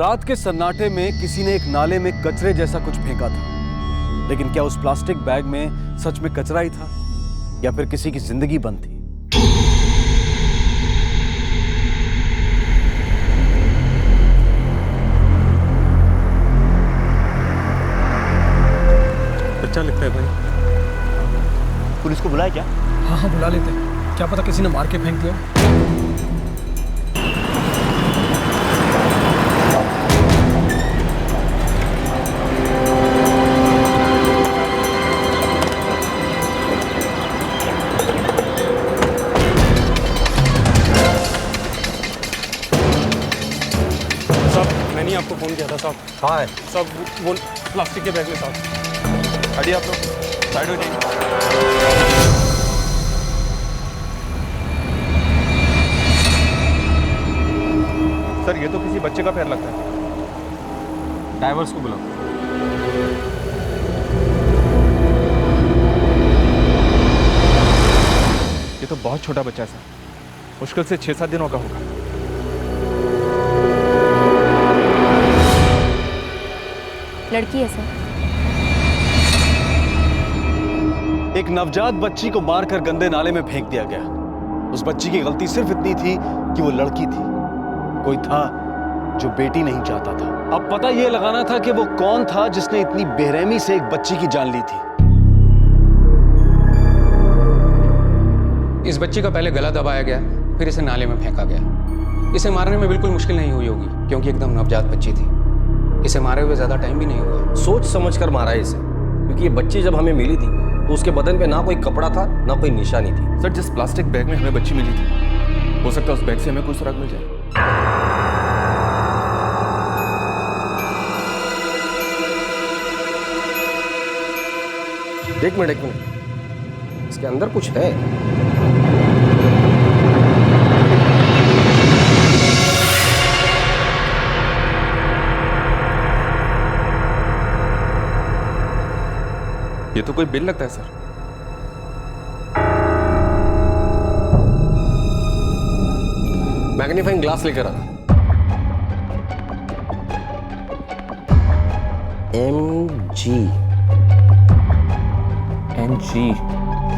रात के सन्नाटे में किसी ने एक नाले में कचरे जैसा कुछ फेंका था, लेकिन क्या उस प्लास्टिक बैग में सच में कचरा ही था या फिर किसी की जिंदगी बंद थी? अच्छा लगता है भाई। पुलिस को बुलाया क्या? हाँ बुला लेते हैं, क्या पता किसी ने मार के फेंक दिया। साहब मैंने आपको फोन किया था साहब। कहाँ है? साहब वो प्लास्टिक के बैग में साहब। हटिए आप लोग, साइड हो जाइए। सर ये तो किसी बच्चे का पैर लगता है। ड्राइवर्स को बुलाओ। ये तो बहुत छोटा बच्चा है सर, मुश्किल से 6-7 दिनों का होगा। लड़की है सर। एक नवजात बच्ची को मारकर गंदे नाले में फेंक दिया गया। उस बच्ची की गलती सिर्फ इतनी थी कि वो लड़की थी, कोई था जो बेटी नहीं चाहता था। अब पता यह लगाना था कि वो कौन था जिसने इतनी बेरहमी से एक बच्ची की जान ली थी। इस बच्ची का पहले गला दबाया गया, फिर इसे नाले में फेंका गया। इसे मारने में बिल्कुल मुश्किल नहीं हुई होगी क्योंकि एकदम नवजात बच्ची थी। इसे मारे हुए ज्यादा टाइम भी नहीं हुआ। सोच समझकर मारा है इसे, क्योंकि ये बच्ची जब हमें मिली थी तो उसके बदन पे ना कोई कपड़ा था ना कोई निशानी थी। सर जिस प्लास्टिक बैग में हमें बच्ची मिली थी, हो सकता है उस बैग से हमें कोई सुराग मिल जाए। एक मिनट, इसके अंदर कुछ है। ये तो कोई बिल लगता है सर। मैग्नीफाइंग ग्लास लेकर आ। MG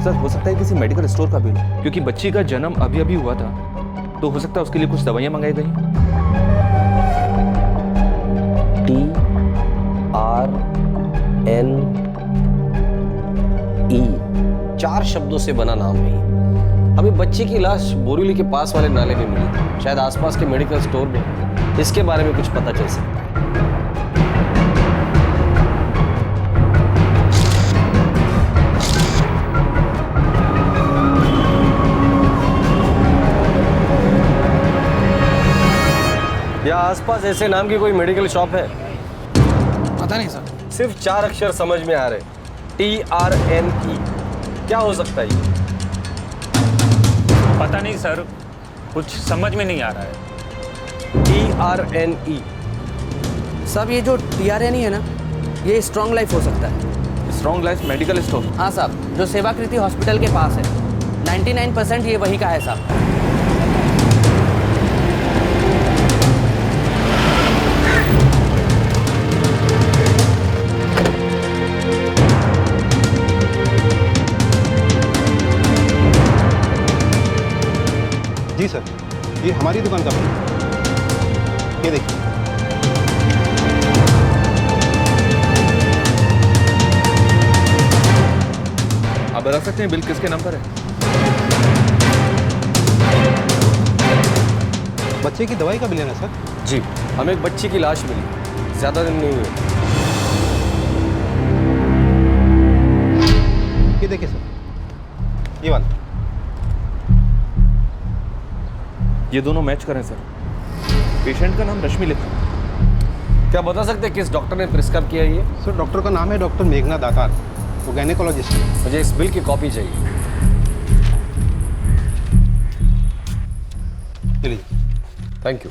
सर हो सकता है किसी मेडिकल स्टोर का बिल, क्योंकि बच्ची का जन्म अभी अभी हुआ था, तो हो सकता है उसके लिए कुछ दवाइयां मंगाई गई। TRNE 4 शब्दों से बना नाम है ये। अभी बच्ची की लाश बोरीवली के पास वाले नाले में मिली थी। शायद आसपास के मेडिकल स्टोर में इसके बारे में कुछ पता चल सकता है। या आसपास ऐसे नाम की कोई मेडिकल शॉप है? पता नहीं सर। सिर्फ 4 अक्षर समझ में आ रहे। TRNE क्या हो सकता है ये? पता नहीं सर, कुछ समझ में नहीं आ रहा है। TRNE साहब ये जो TRNE है ना, ये स्ट्रॉन्ग लाइफ हो सकता है। Strong life medical store? हाँ साहब, जो सेवाकृति हॉस्पिटल के पास है। 99% ये वही का है साहब। जी सर, ये हमारी दुकान का है। ये देखिए। आप बता सकते हैं बिल किसके नाम पर है? बच्चे की दवाई का बिल है ना सर? जी, हमें एक बच्ची की लाश मिली, ज्यादा दिन नहीं हुए। ये देखिए सर, ये वाला। ये दोनों मैच करें सर। पेशेंट का नाम रश्मि लिखा है। क्या बता सकते हैं किस डॉक्टर ने प्रिस्क्राइब किया ये? सर डॉक्टर का नाम है डॉक्टर मेघना दातार, वो गायनेकोलॉजिस्ट है। मुझे इस बिल की कॉपी चाहिए। चलिए। Thank you.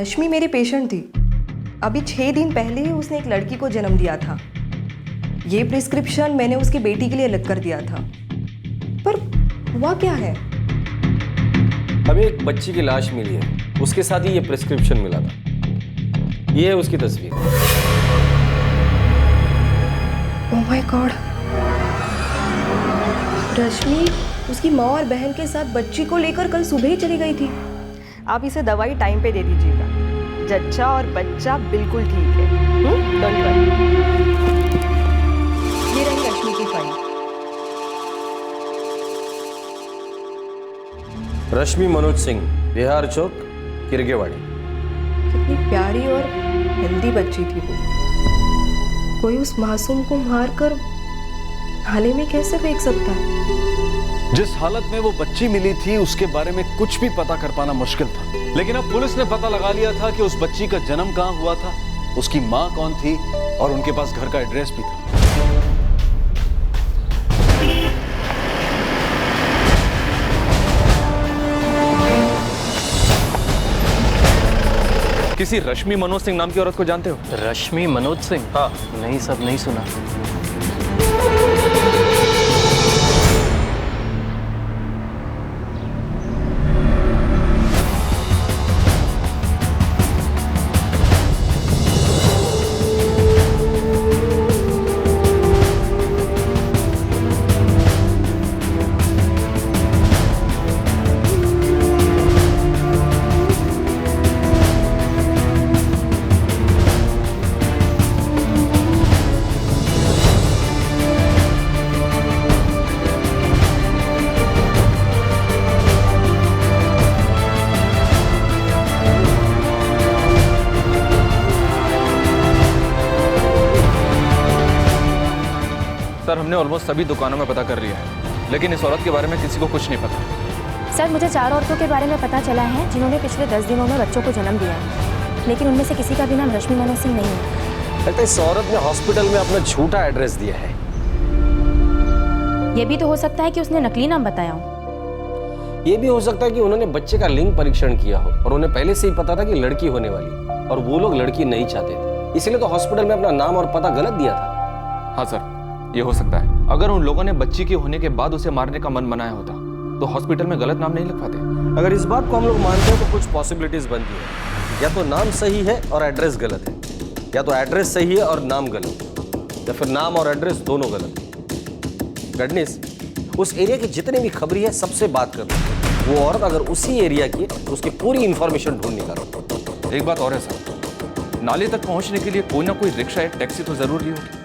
रश्मि मेरी पेशेंट थी। अभी 6 दिन पहले ही उसने एक लड़की को जन्म दिया था। ये प्रिस्क्रिप्शन मैंने उसकी बेटी के लिए लिख कर दिया था। पर हुआ क्या है? अभी एक बच्ची की लाश मिली है, उसके साथ ही ये प्रिस्क्रिप्शन मिला था। ये है उसकी तस्वीर। ओह माय गॉड, रश्मि उसकी माँ और बहन के साथ बच्ची को लेकर कल सुबह ही चली गई थी। आप इसे दवाई टाइम पे दे दीजिएगा। जच्चा और बच्चा बिल्कुल ठीक है। Don't worry. ये रही रश्मि की फाइल। रश्मि मनोज सिंह, बिहार चौक, किरगेवाड़ी। कितनी प्यारी और हेल्दी बच्ची थी वो। कोई उस मासूम को मारकर नाले में कैसे फेंक सकता है? जिस हालत में वो बच्ची मिली थी उसके बारे में कुछ भी पता कर पाना मुश्किल था, लेकिन अब पुलिस ने पता लगा लिया था कि उस बच्ची का जन्म कहां हुआ था, उसकी मां कौन थी और उनके पास घर का एड्रेस भी था। किसी रश्मि मनोज सिंह नाम की औरत को जानते हो? रश्मि मनोज सिंह? हाँ। नहीं सब नहीं सुना। सर, हमने ऑलमोस्ट सभी दुकानों में पता कर लिया है, लेकिन इस औरत के बारे में किसी को कुछ नहीं पता। सर, मुझे 4 औरतों के बारे में पता चला है जिन्होंने पिछले 10 दिनों में बच्चों को जन्म दिया है, लेकिन उनमें से किसी का भी नाम रश्मि मनोज सिंह नहीं है। लगता है इस औरत ने हॉस्पिटल में अपना झूठा एड्रेस दिया है। ये भी तो हो सकता है कि उसने नकली नाम बताया हो। ये भी हो सकता है कि उन्होंने बच्चे का लिंग परीक्षण किया हो और उन्हें पहले से ही पता था कि लड़की होने वाली, और वो लोग लड़की नहीं चाहते थे, इसलिए तो हॉस्पिटल में अपना नाम और पता गलत दिया था। हाँ सर, ये हो सकता है। अगर उन लोगों ने बच्ची के होने के बाद उसे मारने का मन बनाया होता तो हॉस्पिटल में गलत नाम नहीं लिखवाते। अगर इस बात को हम लोग मानते हैं तो कुछ पॉसिबिलिटीज बनती है। या तो नाम सही है और एड्रेस गलत है, या तो एड्रेस सही है और नाम गलत है, या फिर नाम और एड्रेस दोनों गलत है। गडनेस, उस एरिया की जितनी भी खबरी है सबसे बात कर लो। वो औरत अगर उसी एरिया की है तो उसकी पूरी इंफॉर्मेशन ढूंढ निकालो। एक बात और है सर, नाले तक पहुंचने के लिए कोई ना कोई रिक्शा या टैक्सी तो जरूरी होगी।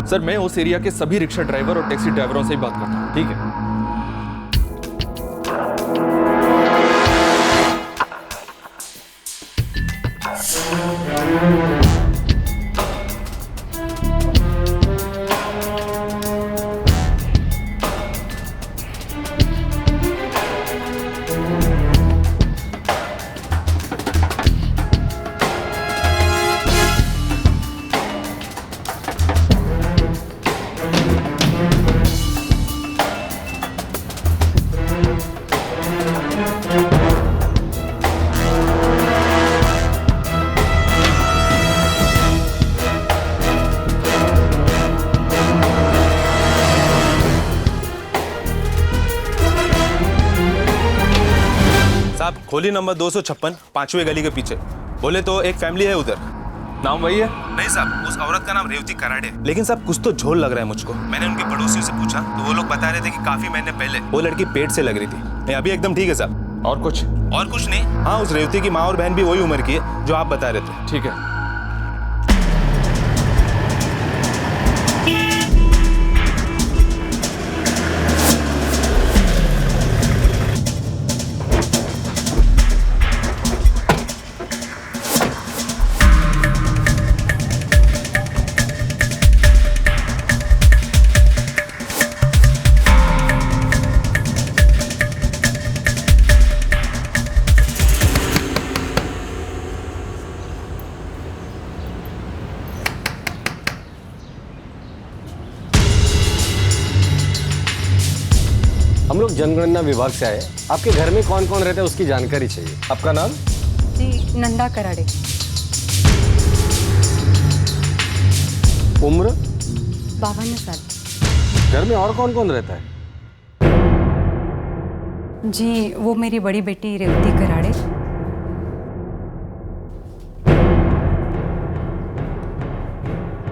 सर, मैं उस एरिया के सभी रिक्शा ड्राइवर और टैक्सी ड्राइवरों से ही बात करता हूँ, ठीक है? साहब, खोली नंबर 256, 5वीं गली के पीछे। बोले तो एक फैमिली है उधर। नाम वही है? नहीं साहब, उस औरत का नाम रेवती कराड़े, लेकिन साहब कुछ तो झोल लग रहा है मुझको। मैंने उनके पड़ोसियों से पूछा तो वो लोग बता रहे थे कि काफी महीने पहले वो लड़की पेट से लग रही थी। नहीं, अभी एकदम ठीक है साहब। और कुछ? और कुछ नहीं। हाँ, उस रेवती की माँ और बहन भी वही उम्र की है जो आप बता रहे थे। ठीक है। लोग जनगणना विभाग से आए। आपके घर में कौन कौन रहता है उसकी जानकारी चाहिए। आपका नाम? जी नंदा कराड़े। उम्र? 52 साल। घर में और कौन कौन रहता है? जी वो मेरी बड़ी बेटी रेवती कराड़े,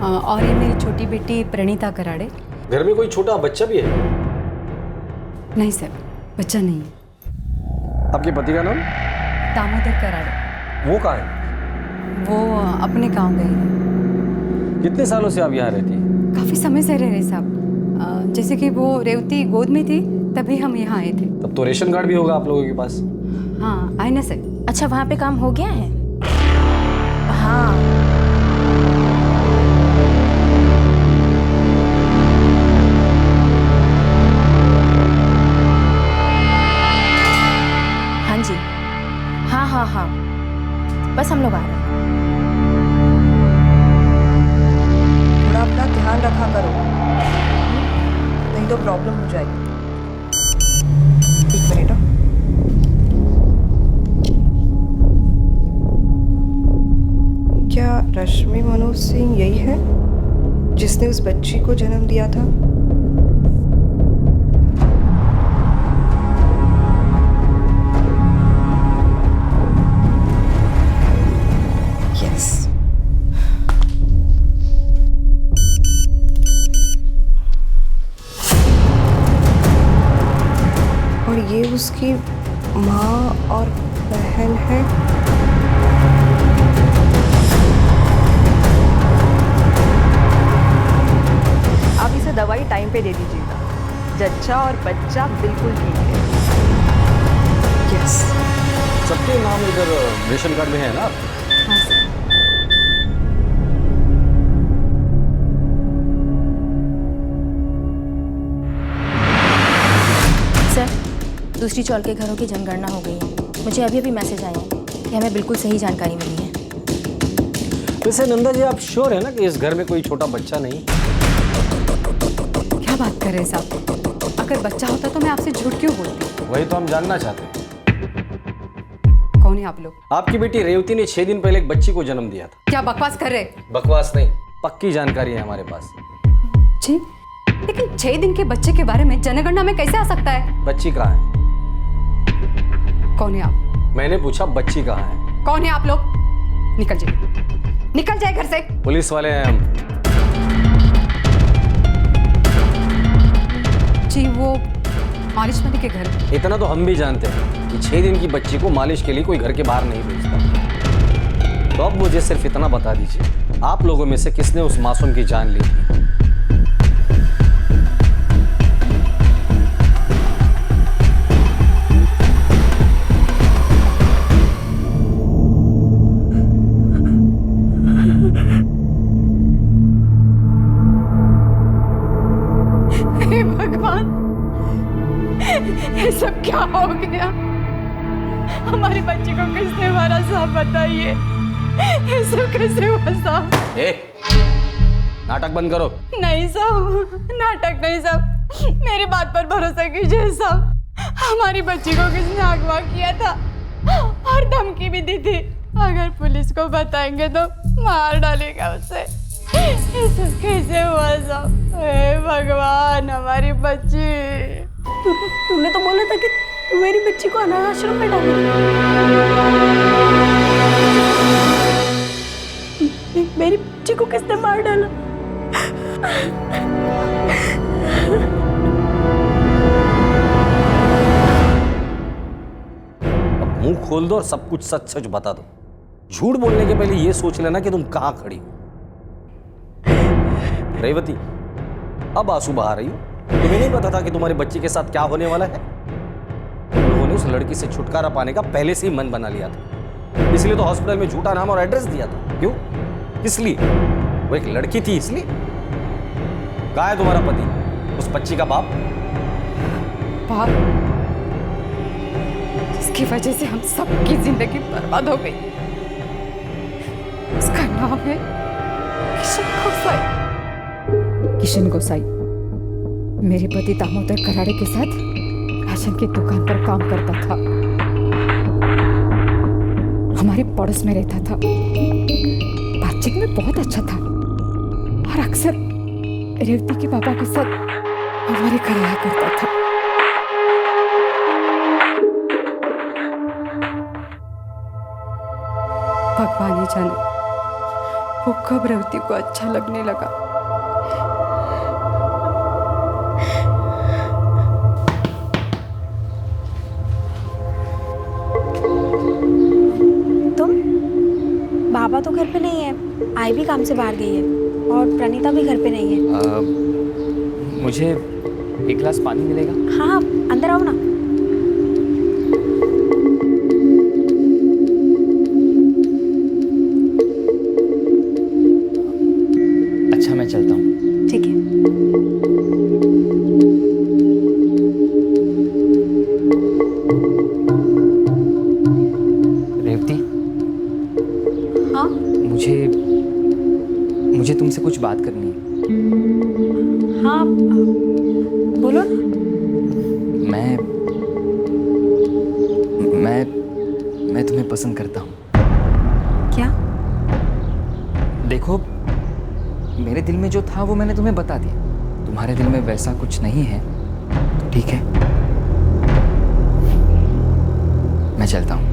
और ये मेरी छोटी बेटी प्रणीता कराड़े। घर में कोई छोटा बच्चा भी है? नहीं सर, बच्चा नहीं है। आपके पति का नाम? दामोदर कराड़े। वो कहाँ है? वो अपने गांव गए हैं। कितने सालों से आप यहाँ रहती हैं? काफी समय से रह रहे साहब। जैसे कि वो रेवती गोद में थी तभी हम यहाँ आए थे। तब तो रेशन कार्ड भी होगा आप लोगों के पास? हाँ आए ना सर। अच्छा, वहाँ पे काम हो गया है? हाँ। हाँ जी, हाँ हाँ हाँ, बस हम लोग आ रहे हैं। थोड़ा अपना ध्यान रखा करो, नहीं तो प्रॉब्लम हो जाएगी। एक मिनट। क्या रश्मि मनोज सिंह यही है जिसने उस बच्ची को जन्म दिया था? यस। और ये उसकी माँ और बहन है। आप इसे दवाई टाइम पे दे दीजिएगा। जच्चा और बच्चा बिल्कुल ठीक है। यस। सबके नाम इधर रेशन कार्ड में है ना? हाँ सर। सर, दूसरी चौल के घरों की जनगणना हो गई है। मुझे अभी अभी मैसेज आया है कि हमें बिल्कुल सही जानकारी मिली है। वैसे नंदा जी, आप श्योर है ना कि इस घर में कोई छोटा बच्चा नहीं? क्या बात कर रहे हैं साहब? अगर बच्चा होता तो मैं आपसे झूठ क्यों बोलती? वही तो हम जानना चाहते हैं। कौन है आप लोग? आपकी बेटी रेवती ने 6 दिन पहले एक बच्ची को जन्म दिया था। क्या बकवास कर रहे? बकवास नहीं, पक्की जानकारी है हमारे पास। जी, लेकिन 6 दिन के बच्चे के बारे में जनगणना में कैसे आ सकता है? बच्ची कहाँ है? कौन है आप? मैंने पूछा बच्ची कहाँ है। कौन है आप लोग? निकल जाइए, निकल जाए घर से। पुलिस वाले हैं हम। जी वो मालिश वाले के घर। इतना तो हम भी जानते हैं कि 6 दिन की बच्ची को मालिश के लिए कोई घर के बाहर नहीं भेजता। तो अब मुझे सिर्फ इतना बता दीजिए, आप लोगों में से किसने उस मासूम की जान ली थी? हे भगवान, ये सब क्या हो गया? हमारी बच्ची को किसने मारा साहब, बताइए। ये सब कैसे हुआ साहब? नाटक बंद करो। नहीं साहब, नाटक नहीं साहब, मेरी बात पर भरोसा कीजिए साहब। हमारी बच्ची को किसने अगवा किया था और धमकी भी दी थी, अगर पुलिस को बताएंगे तो मार डालेगा उसे। ये सब कैसे हुआ साहब? हे भगवान, हमारी बच्ची। तूने तो बोला था कि तू मेरी बच्ची को अनाथ आश्रम में डालेगी। मेरी बच्ची को किसने मार डाला? अब मुंह खोल दो और सब कुछ सच सच बता दो। झूठ बोलने के पहले ये सोच लेना कि तुम कहां खड़ी हो। रेवती, अब आंसू बहा रही हो? तुम्हें नहीं पता था कि तुम्हारे बच्चे के साथ क्या होने वाला है? तुम लोगों ने उस लड़की से छुटकारा पाने का पहले से ही मन बना लिया था, इसलिए तो हॉस्पिटल में झूठा नाम और एड्रेस दिया था। क्यों? किस लिए? वो एक लड़की थी इसलिए? कहाँ है तुम्हारा पति, उस बच्ची का बाप? बाप जिसकी वजह से हम सबकी जिंदगी बर्बाद हो गई, उसका नाम है किशन गोसाई। किशन गोसाई मेरे पति दामोदर कराड़े के साथ राशन की दुकान पर काम करता था, हमारे पड़ोस में रहता था, बातचीत में बहुत अच्छा था और अक्सर रेवती के पापा के साथ हमारे घर आया करता था। भगवान ही जाने वो कब रेवती को अच्छा लगने लगा। बाबा तो घर पे नहीं है, आई भी काम से बाहर गई है और प्रणीता भी घर पे नहीं है। मुझे एक गिलास पानी मिलेगा? हाँ, अंदर आओ ना। अच्छा, मैं चलता हूँ। ठीक है। रेवती, हाँ? मुझे तुमसे कुछ बात करनी है। हाँ, बोलो ना। मैं तुम्हें पसंद करता हूँ। क्या? देखो, मेरे दिल में जो था वो मैंने तुम्हें बता दिया। तुम्हारे दिल में वैसा कुछ नहीं है तो ठीक है, मैं चलता हूँ।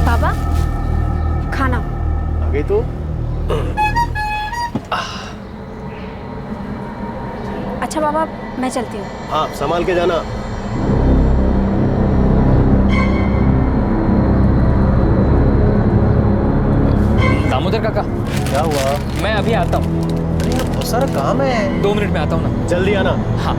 पापा, खाना आ गई तो? अच्छा बाबा, मैं चलती हूँ। हाँ, संभाल के जाना। दामोदर काका, क्या हुआ? मैं अभी आता हूँ। अरे यार, बहुत सारा काम है। 2 मिनट में आता हूँ ना। जल्दी आना। हाँ।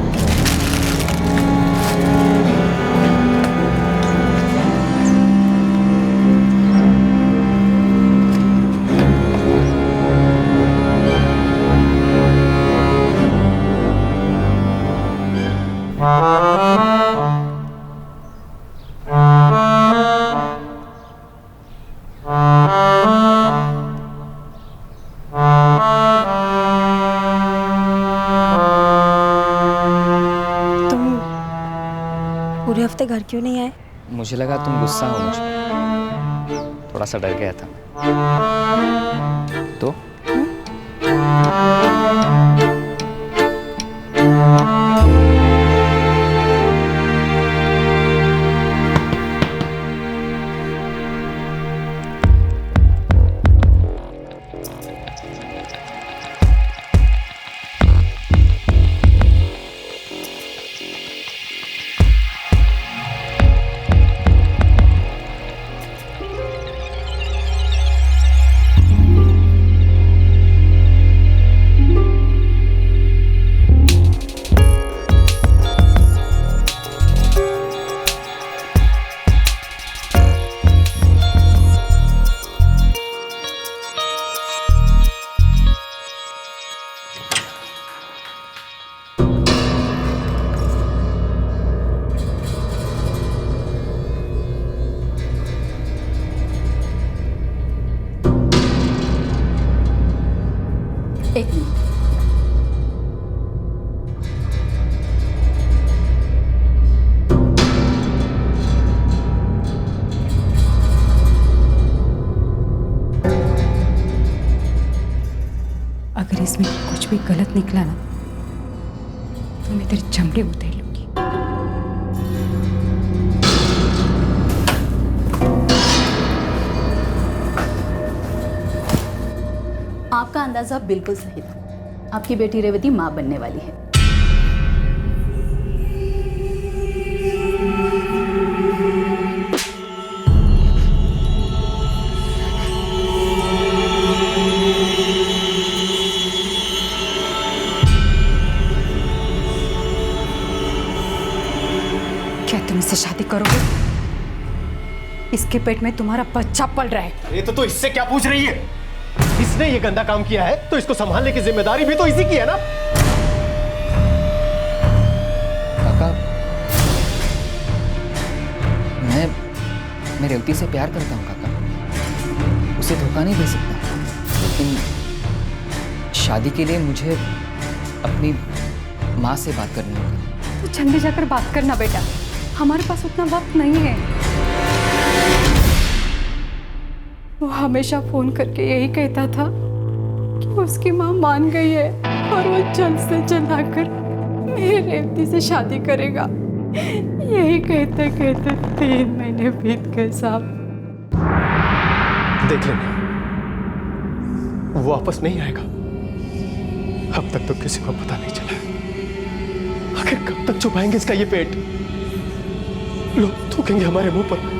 पूरे हफ्ते घर क्यों नहीं आए? मुझे लगा तुम गुस्सा हो मुझ पर, थोड़ा सा डर गया था। तो एक मिनट। अगर इसमें कुछ भी गलत निकला ना तो मैं तेरी चमड़ी उधेड़ लूंगी। आपका अंदाजा बिल्कुल सही था। आपकी बेटी रेवती मां बनने वाली है। क्या तुम इससे शादी करोगे? इसके पेट में तुम्हारा बच्चा पल रहा है। अरे तो इससे क्या पूछ रही है? इसने ये गंदा काम किया है तो इसको संभालने की जिम्मेदारी भी तो इसी की है ना। काका, मैं रेवती से प्यार करता हूँ काका, उसे धोखा नहीं दे सकता, लेकिन शादी के लिए मुझे अपनी माँ से बात करनी होगी। तो जल्दी जाकर बात करना बेटा, हमारे पास उतना वक्त नहीं है। वो हमेशा फोन करके यही कहता था कि उसकी माँ मान गई है और वो जल्द से जल्द आकर मेरे रेवती से शादी करेगा। यही कहते कहते 3 महीने बीत गए साहब। देख लेना, वो वापस नहीं आएगा। अब तक तो किसी को पता नहीं चला। आखिर कब तक छुपाएंगे इसका ये पेट? लोग थूकेंगे हमारे मुंह पर।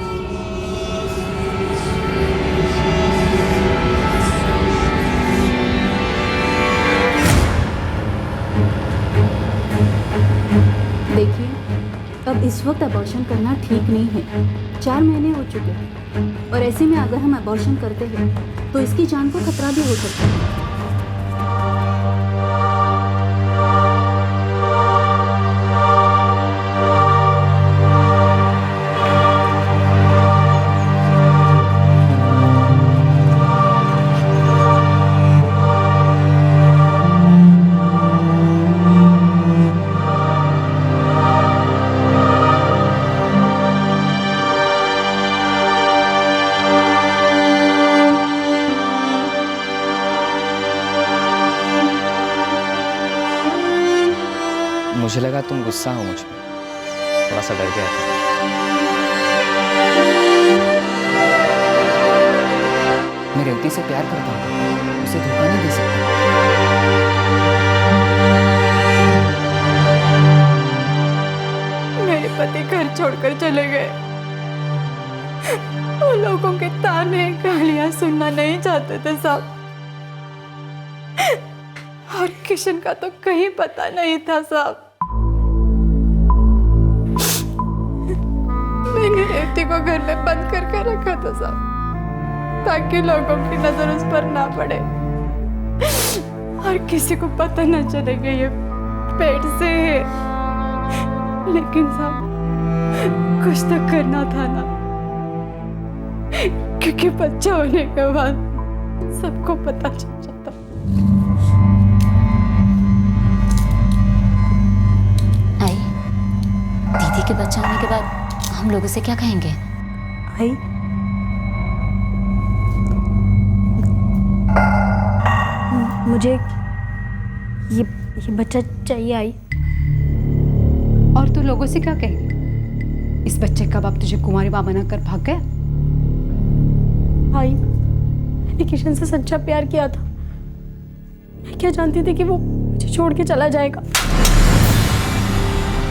देखिए, अब इस वक्त अबॉर्शन करना ठीक नहीं है। 4 महीने हो चुके हैं और ऐसे में अगर हम अबॉर्शन करते हैं तो इसकी जान को खतरा भी हो सकता है। मुझे लगा तुम गुस्सा हो मुझ पे, थोड़ा सा डर गया था। मैं रेवती से प्यार करता हूँ, उसे धोखा नहीं दे सकता। मेरे पति घर छोड़कर चले गए। वो लोगों के ताने गालियां सुनना नहीं चाहते थे साहब। और किशन का तो कहीं पता नहीं था साहब। मैंने रेवती को घर में बंद करके रखा था साहब, ताकि लोगों की नजर उस पर ना पड़े और किसी को पता न चले कि ये पेट से है। लेकिन साहब कुछ तो करना था ना, क्योंकि बच्चा होने के बाद सबको पता चल जाता। आई, दीदी के बच्चा होने के बाद हम लोगों से क्या कहेंगे? आई, मुझे ये बच्चा चाहिए। आई, और तू लोगों से क्या कहेगी? इस बच्चे का बाप तुझे कुंवारी मां बनाकर भाग गया। आई, मैंने किशन से सच्चा प्यार किया था। मैं क्या जानती थी कि वो मुझे छोड़ के चला जाएगा।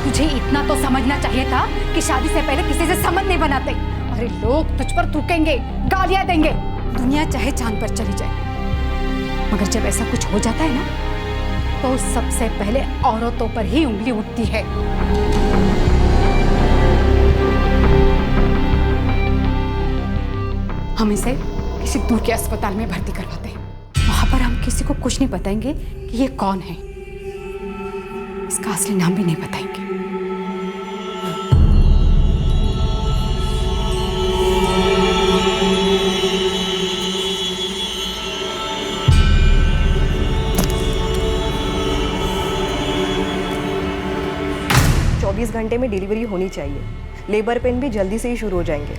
तुझे इतना तो समझना चाहिए था कि शादी से पहले किसी से संबंध नहीं बनाते। अरे लोग तुझ पर थूकेंगे, गालियां देंगे, दुनिया चाहे चांद पर चली जाए, मगर जब ऐसा कुछ हो जाता है ना, तो सबसे पहले औरतों पर ही उंगली उठती है। हम इसे किसी दूर के अस्पताल में भर्ती करवाते हैं। वहां पर हम किसी को कुछ नहीं बताएंगे कि ये कौन है, इसका असली नाम भी नहीं बताएंगे। घंटे में डिलीवरी होनी चाहिए। लेबर पेन भी जल्दी से ही शुरू हो जाएंगे।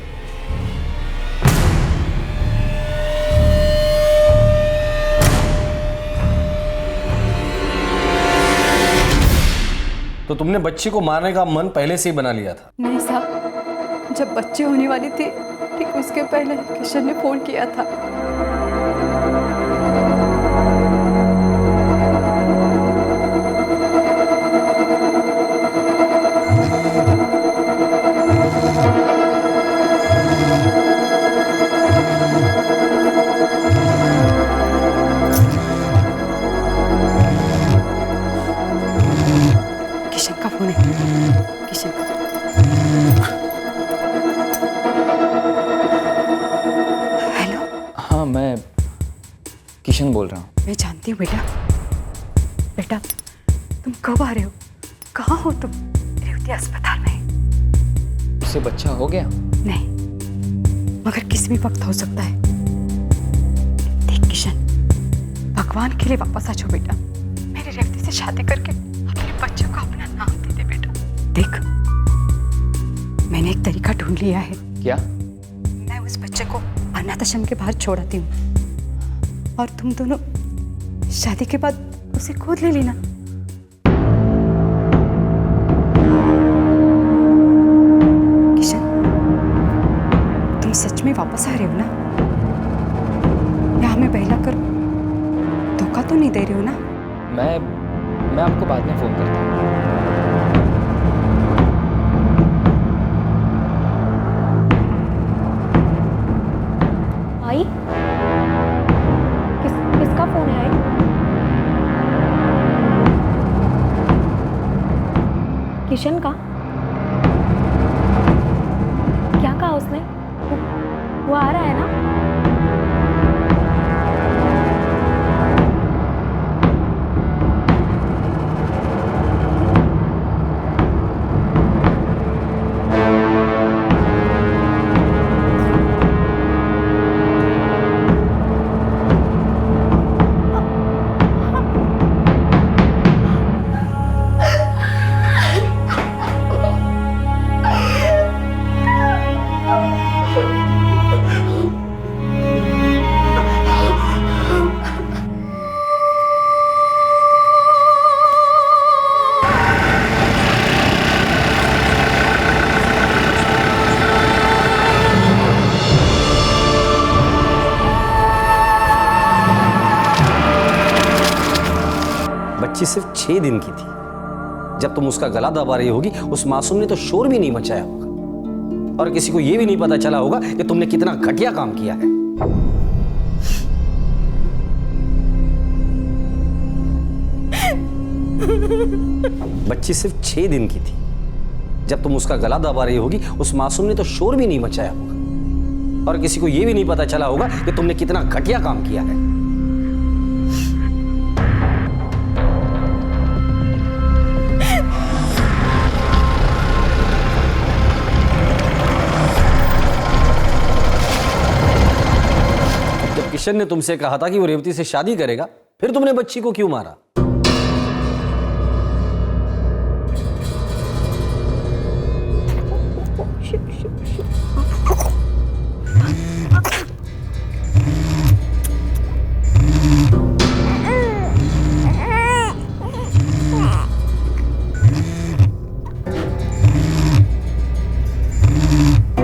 तो तुमने बच्ची को मारने का मन पहले से ही बना लिया था? नहीं साहब, जब बच्चे होने वाली थी ठीक उसके पहले किशन ने फोन किया था। किशन का फोन है, किशन का। हेलो। हाँ, मैं किशन बोल रहा हूँ। मैं जानती हूँ बेटा। बेटा तुम कब आ रहे हो? कहाँ हो तुम? रेवती अस्पताल में। उसे बच्चा हो गया? नहीं, मगर किसी भी वक्त हो सकता है। देख किशन, भगवान के लिए वापस आ जाओ बेटा। मेरी रेवती से शादी करके अपने बच्चे को अपना नाम दे दे बेटा। देख, मैंने एक तरीका ढूंढ लिया है। क्या? मैं उस बच्चे को अनाथाश्रम के बाहर छोड़ आती हूँ और तुम दोनों शादी के बाद उसे गोद ले लेना। किशन, तुम सच में वापस आ रहे हो ना? या हमें बहला कर धोखा तो नहीं दे रहे हो ना? मैं आपको बाद में फोन करता हूँ। आई? किसका फोन है आई? किशन का? क्या कहा उसने? वो आ रहा है ना? बच्ची सिर्फ 6 दिन की थी। जब तुम उसका गला दबा रही होगी, उस मासूम ने तो शोर भी नहीं मचाया होगा और किसी को यह भी नहीं पता चला होगा कि तुमने कितना घटिया काम किया है। बच्ची सिर्फ 6 दिन की थी। जब तुम उसका गला दबा रही होगी, उस मासूम ने तो शोर भी नहीं मचाया होगा और किसी को यह भी नहीं पता चला होगा कि तुमने कितना घटिया काम किया है। किशन ने तुमसे कहा था कि वो रेवती से शादी करेगा, फिर तुमने बच्ची को क्यों मारा?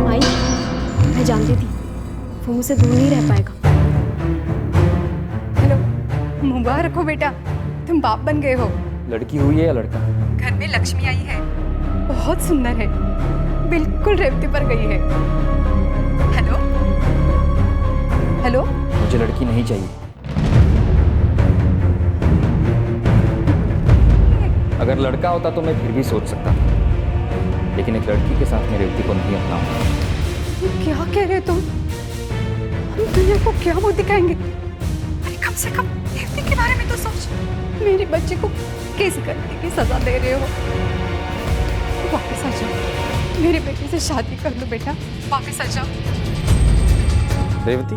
आई, मैं जानती थी वो मुझसे दूर नहीं रह पाएगा। मुबारक हो बेटा, तुम बाप बन गए हो। लड़की हुई है या लड़का? घर में लक्ष्मी आई है, बहुत सुंदर है, बिल्कुल रेवती पर गई है। हेलो हेलो, मुझे लड़की नहीं चाहिए। अगर लड़का होता तो मैं फिर भी सोच सकता था, लेकिन एक लड़की के साथ मैं रेवती को नहीं अपनाऊंगा। क्या कह रहे हो तुम? हम दुनिया को क्या मुंह दिखाएंगे? अरे कम से कम रेवती के बारे में तो सोच। मेरी बच्ची को कैसे करने की सजा दे रहे हो? वापस आ जाओ, मेरी बेटी से शादी कर लो बेटा, वापस आ जाओ। रेवती,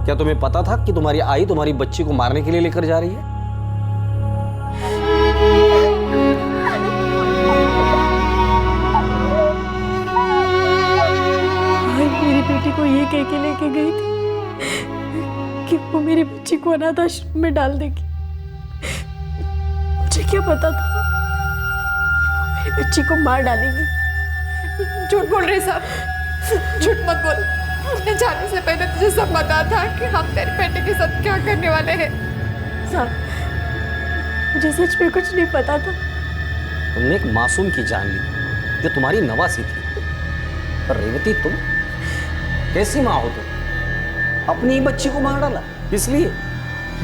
क्या तुम्हें पता था कि तुम्हारी आई तुम्हारी बच्ची को मारने के लिए लेकर जा रही है? मेरी बेटी को ये कह के लेके गई थी कि वो मेरी बच्ची को अनाथाश्रम में डाल देगी। मुझे क्या पता था कि वो मेरी बच्ची को मार डालेगी। झूठ बोल रहे साहब, झूठ मत बोल। हमने जाने से पहले तुझे सब पता था कि हम तेरे बेटे के साथ क्या करने वाले हैं। साहब, मुझे सच में कुछ नहीं पता था। तुमने एक मासूम की जान ली जो तुम्हारी नवासी थी। पर रेवती, तुम कैसी माँ हो? तुम अपनी ही बच्ची को मार डाला, इसलिए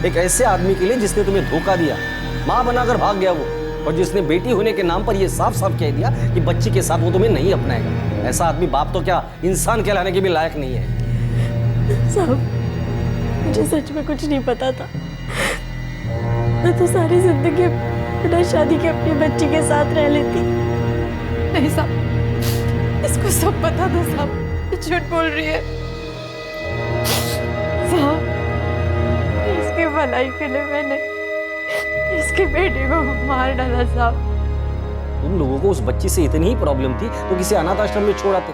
एक ऐसे आदमी के लिए जिसने तुम्हें धोखा दिया, माँ बनाकर भाग गया वो, और जिसने बेटी होने के नाम पर यह साफ साफ कह दिया कि बच्ची के साथ वो तुम्हें नहीं अपनाएगा। ऐसा आदमी बाप तो क्या इंसान कहलाने के भी लायक नहीं है। साहब, मुझे सच में कुछ नहीं पता था। मैं तो सारी जिंदगी बिना शादी के अपनी बच्ची के साथ रह लेती। नहीं साहब, इसको सब पता था साहब। झूठ बोल रही है। साहब, इसकी भलाई के लिए मैंने इसके बेटे को मार डाला साहब। तुम लोगों को उस बच्ची से इतनी ही प्रॉब्लम थी तो किसी अनाथ आश्रम में छोड़ आते,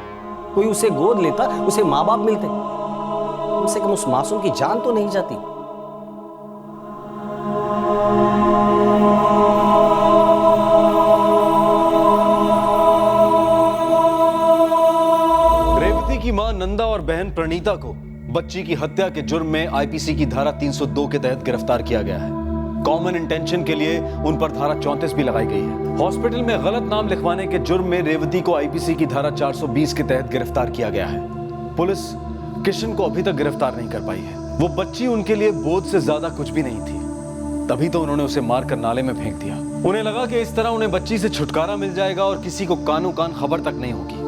कोई उसे गोद लेता, उसे माँ बाप मिलते, कम से कम उस मासूम की जान तो नहीं जाती। रेवती की मां नंदा और बहन प्रणीता को बच्ची की हत्या के जुर्म में आईपीसी की धारा 302 के तहत गिरफ्तार किया गया है। कॉमन इंटेंशन के लिए उन पर धारा 34 भी लगाई गई है। हॉस्पिटल में गलत नाम लिखवाने के जुर्म में रेवती को आईपीसी की धारा 420 के तहत गिरफ्तार किया गया है। पुलिस किशन को अभी तक गिरफ्तार नहीं कर पाई है। वो बच्ची उनके लिए बोझ से ज्यादा कुछ भी नहीं थी, तभी तो उन्होंने उसे मारकर नाले में फेंक दिया। उन्हें लगा कि इस तरह उन्हें बच्ची से छुटकारा मिल जाएगा और किसी को कानो कान खबर तक नहीं होगी,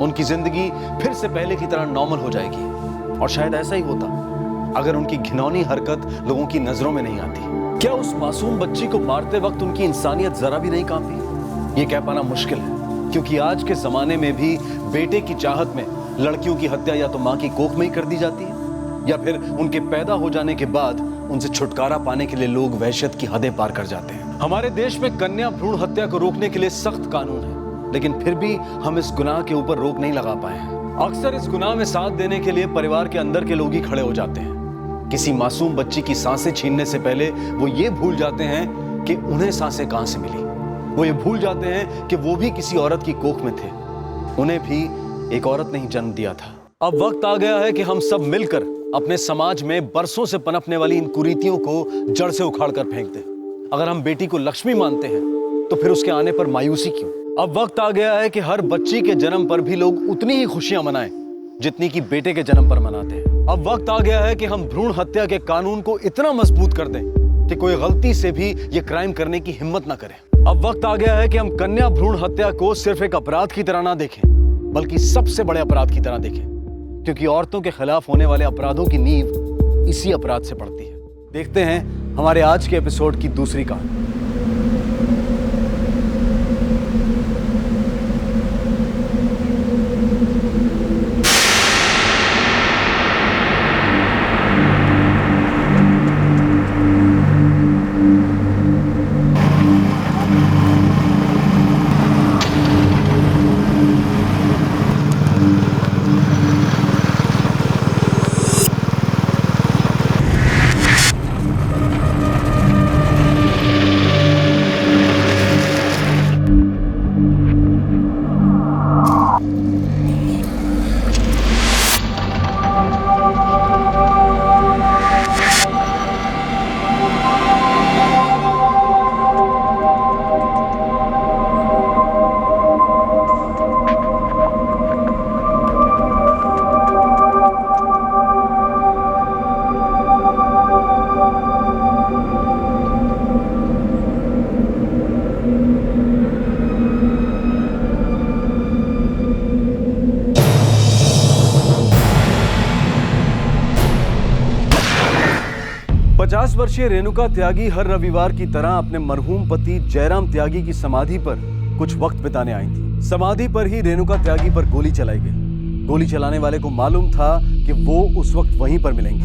उनकी जिंदगी फिर से पहले की तरह नॉर्मल हो जाएगी। और शायद ऐसा ही होता अगर उनकी घिनौनी हरकत लोगों की नजरों में नहीं आती। क्या उस मासूम बच्ची को मारते वक्त उनकी इंसानियत जरा भी नहीं कांपी? ये कह पाना मुश्किल है, क्योंकि आज के जमाने में भी बेटे की चाहत में लड़कियों की हत्या या तो मां की कोख में ही कर दी जाती है, या फिर उनके पैदा हो जाने के बाद उनसे छुटकारा पाने के लिए लोग वहशत की हदें पार कर जाते हैं। हमारे देश में कन्या भ्रूण हत्या को रोकने के लिए सख्त कानून है, लेकिन फिर भी हम इस गुनाह के ऊपर रोक नहीं लगा पाए हैं। अक्सर इस गुनाह में साथ देने के लिए परिवार के अंदर के लोग ही खड़े हो जाते हैं। किसी मासूम बच्ची की सांसें छीनने से पहले वो ये भूल जाते हैं कि उन्हें सांसें कहां से मिली। वो ये भूल जाते हैं कि वो भी किसी औरत की कोख में थे, उन्हें भी एक औरत ने ही जन्म दिया था। अब वक्त आ गया है कि हम सब मिलकर अपने समाज में बरसों से पनपने वाली इन कुरीतियों को जड़ से उखाड़ कर फेंक दें। अगर हम बेटी को लक्ष्मी मानते हैं तो फिर उसके आने पर मायूसी क्यों? अब वक्त आ गया है कि हर बच्ची के जन्म पर भी लोग उतनी ही खुशियां मनाएं जितनी कि बेटे के जन्म पर मनाते हैं। अब वक्त आ गया है कि हम भ्रूण हत्या के कानून को इतना मजबूत कर दें कि कोई गलती से भी ये क्राइम करने की हिम्मत ना करे। अब वक्त आ गया है कि हम कन्या भ्रूण हत्या को सिर्फ एक अपराध की तरह ना देखें, बल्कि सबसे बड़े अपराध की तरह देखें, क्योंकि औरतों के खिलाफ होने वाले अपराधों की नींव इसी अपराध से पड़ती है। देखते हैं हमारे आज के एपिसोड की दूसरी कहानी। वर्षीय रेणुका त्यागी हर रविवार की तरह अपने मरहूम पति जयराम त्यागी की समाधि पर कुछ वक्त बिताने आई थी। समाधि पर ही रेणुका त्यागी पर गोली चलाई गई। गोली चलाने वाले को मालूम था कि वो उस वक्त वहीं पर मिलेंगे।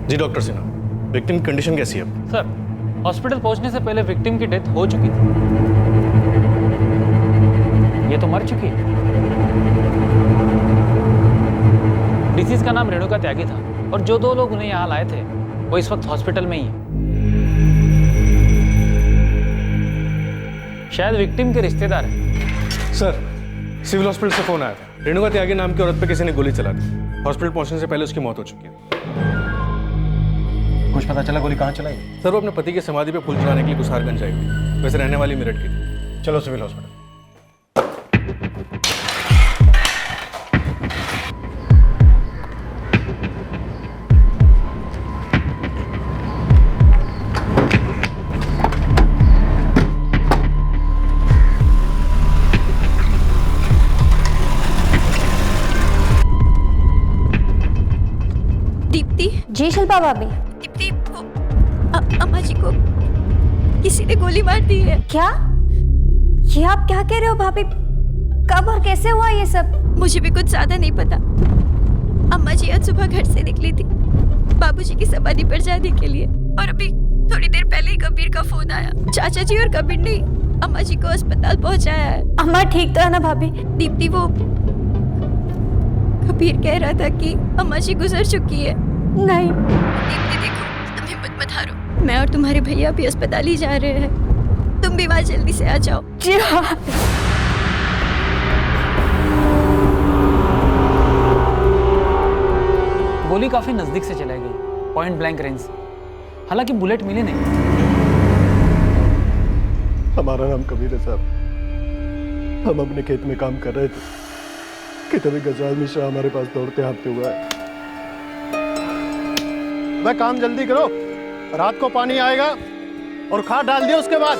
जी डॉक्टर सिन्हा, विक्टिम की कंडीशन कैसी है? सर, हॉस्पिटल पहुंचने से पहले विक्टिम की डेथ हो चुकी थी। ये तो मर चुकी है। डिसीज का नाम रेणुका त्यागी था और जो दो लोग उन्हें यहाँ लाए थे वो इस वक्त हॉस्पिटल में ही है। शायद विक्टिम के रिश्तेदार हैं। सर, सिविल हॉस्पिटल से फोन आया था। रेणुका त्यागी नाम की औरत पे किसी ने गोली चला दी। हॉस्पिटल पहुंचने से पहले उसकी मौत हो चुकी है। कुछ पता चला गोली कहाँ चलाई? सर, वो अपने पति की समाधि पे फूल चढ़ाने के लिए कुसारगंज आई थी। वैसे रहने वाली मेरठ की थी। चलो सिविल हॉस्पिटल। जी शिल्पा भाभी। दीप्ति, अम्मा जी को किसी ने गोली मार दी है। क्या? ये आप क्या कह रहे हो भाभी? कब और कैसे हुआ ये सब? मुझे भी कुछ ज्यादा नहीं पता। अम्मा जी आज सुबह घर से निकली थी बाबूजी की समाधि पर जाने के लिए, और अभी थोड़ी देर पहले ही कबीर का फोन आया। चाचा जी और कबीर ने अम्मा जी को अस्पताल पहुंचाया है। अम्मा ठीक तो है ना भाभी? दीप्ति, वो कबीर कह रहा था कि अम्मा जी गुजर चुकी है। नहीं दीप्ति देखो, तुम हिम्मत मत हारो, मैं और तुम्हारे भैया भी अस्पताल ही जा रहे हैं, तुम भी वहाँ जल्दी से आ जाओ। जी हाँ। गोली काफी नजदीक से चलाई गई, पॉइंट ब्लैंक रेंज से। हालांकि बुलेट मिली नहीं। हमारा नाम कबीर है साहब। हम अपने खेत में काम कर रहे थे कि तभी गजराज मिश्रा हमारे पास दौड़ते हाँफते हुआ है। भाई काम जल्दी करो, रात को पानी आएगा और खाद डाल दिया उसके बाद।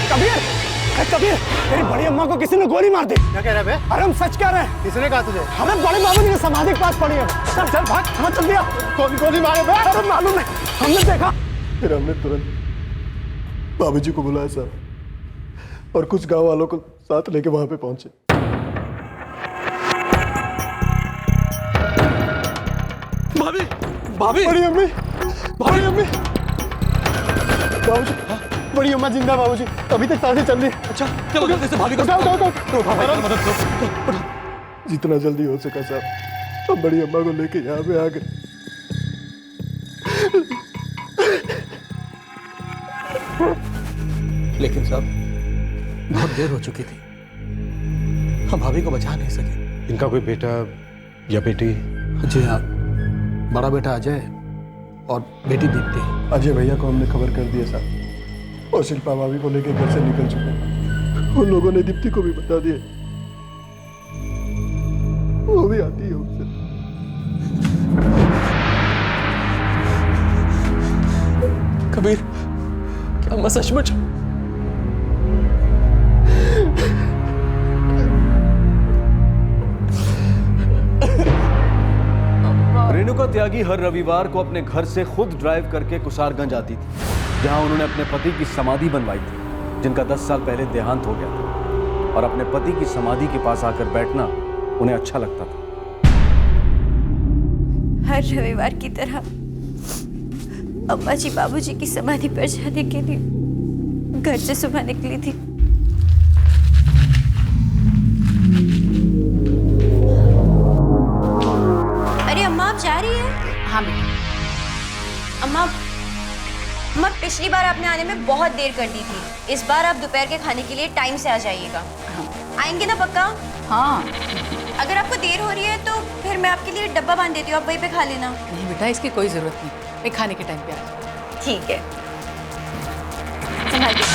कबीर, कबीर, तेरी बड़ी अम्मा को किसी ने गोली मार दी। क्या कह रहे बे? अरे हम सच कह रहे हैं। किसने कहा तुझे? अरे बड़े बाबू जी की समाधि के पास पड़ी है। चल चल भाग, समझ चल दिया। कौन गोली मारे बे? अरे मालूम है, हमने देखा। फिर हमने तुरंत बाबूजी को बुलाया साहब, और कुछ गांव वालों को साथ लेके वहां पे पहुंचे। भाभी, भाभी, बड़ी अम्मी, बड़ी अम्मी, बाबूजी, बड़ी अम्मा जिंदा बाबूजी, अभी तक सांसें चल रही है। अच्छा चलो जल्दी से भाभी को उठाओ, मदद करो। जितना जल्दी हो सका साहब, हम बड़ी अम्मा को लेके यहाँ पे आ गए। लेकिन साहब बहुत देर हो चुकी थी, हम भाभी को बचा नहीं सके। इनका कोई बेटा या बेटी? जी हाँ, बड़ा बेटा अजय और बेटी दीप्ति। अजय भैया को हमने खबर कर दिया साहब, और शिल्पा भाभी को लेके घर से निकल चुके। उन लोगों ने दीप्ति को भी बता दिया, वो भी आती है उनसे। कबीर, क्या मैं सचमुच? रेणुका त्यागी हर रविवार को अपने घर से खुद ड्राइव करके कुसारगंज आती थी, जहां उन्होंने अपने पति की समाधि बनवाई थी, जिनका 10 साल पहले देहांत हो गया था। और अपने पति की समाधि के पास आकर बैठना उन्हें अच्छा लगता था। हर रविवार की तरह अम्मा जी बाबूजी की समाधि पर जाने के लिए घर से सुबह निकली थी। अरे अम्मा, आप जा रही हैं? हाँ बेटा। अम्मा, पिछली बार आपने आने में बहुत देर कर दी थी, इस बार आप दोपहर के खाने के लिए टाइम से आ जाइएगा। आएंगे ना पक्का? हाँ। अगर आपको देर हो रही है तो फिर मैं आपके लिए डब्बा बांध देती हूँ, आप वहीं पे खा लेना। नहीं बेटा, इसकी कोई जरूरत नहीं, मैं खाने के टाइम पे आ जाऊँ। ठीक है, संभालिए।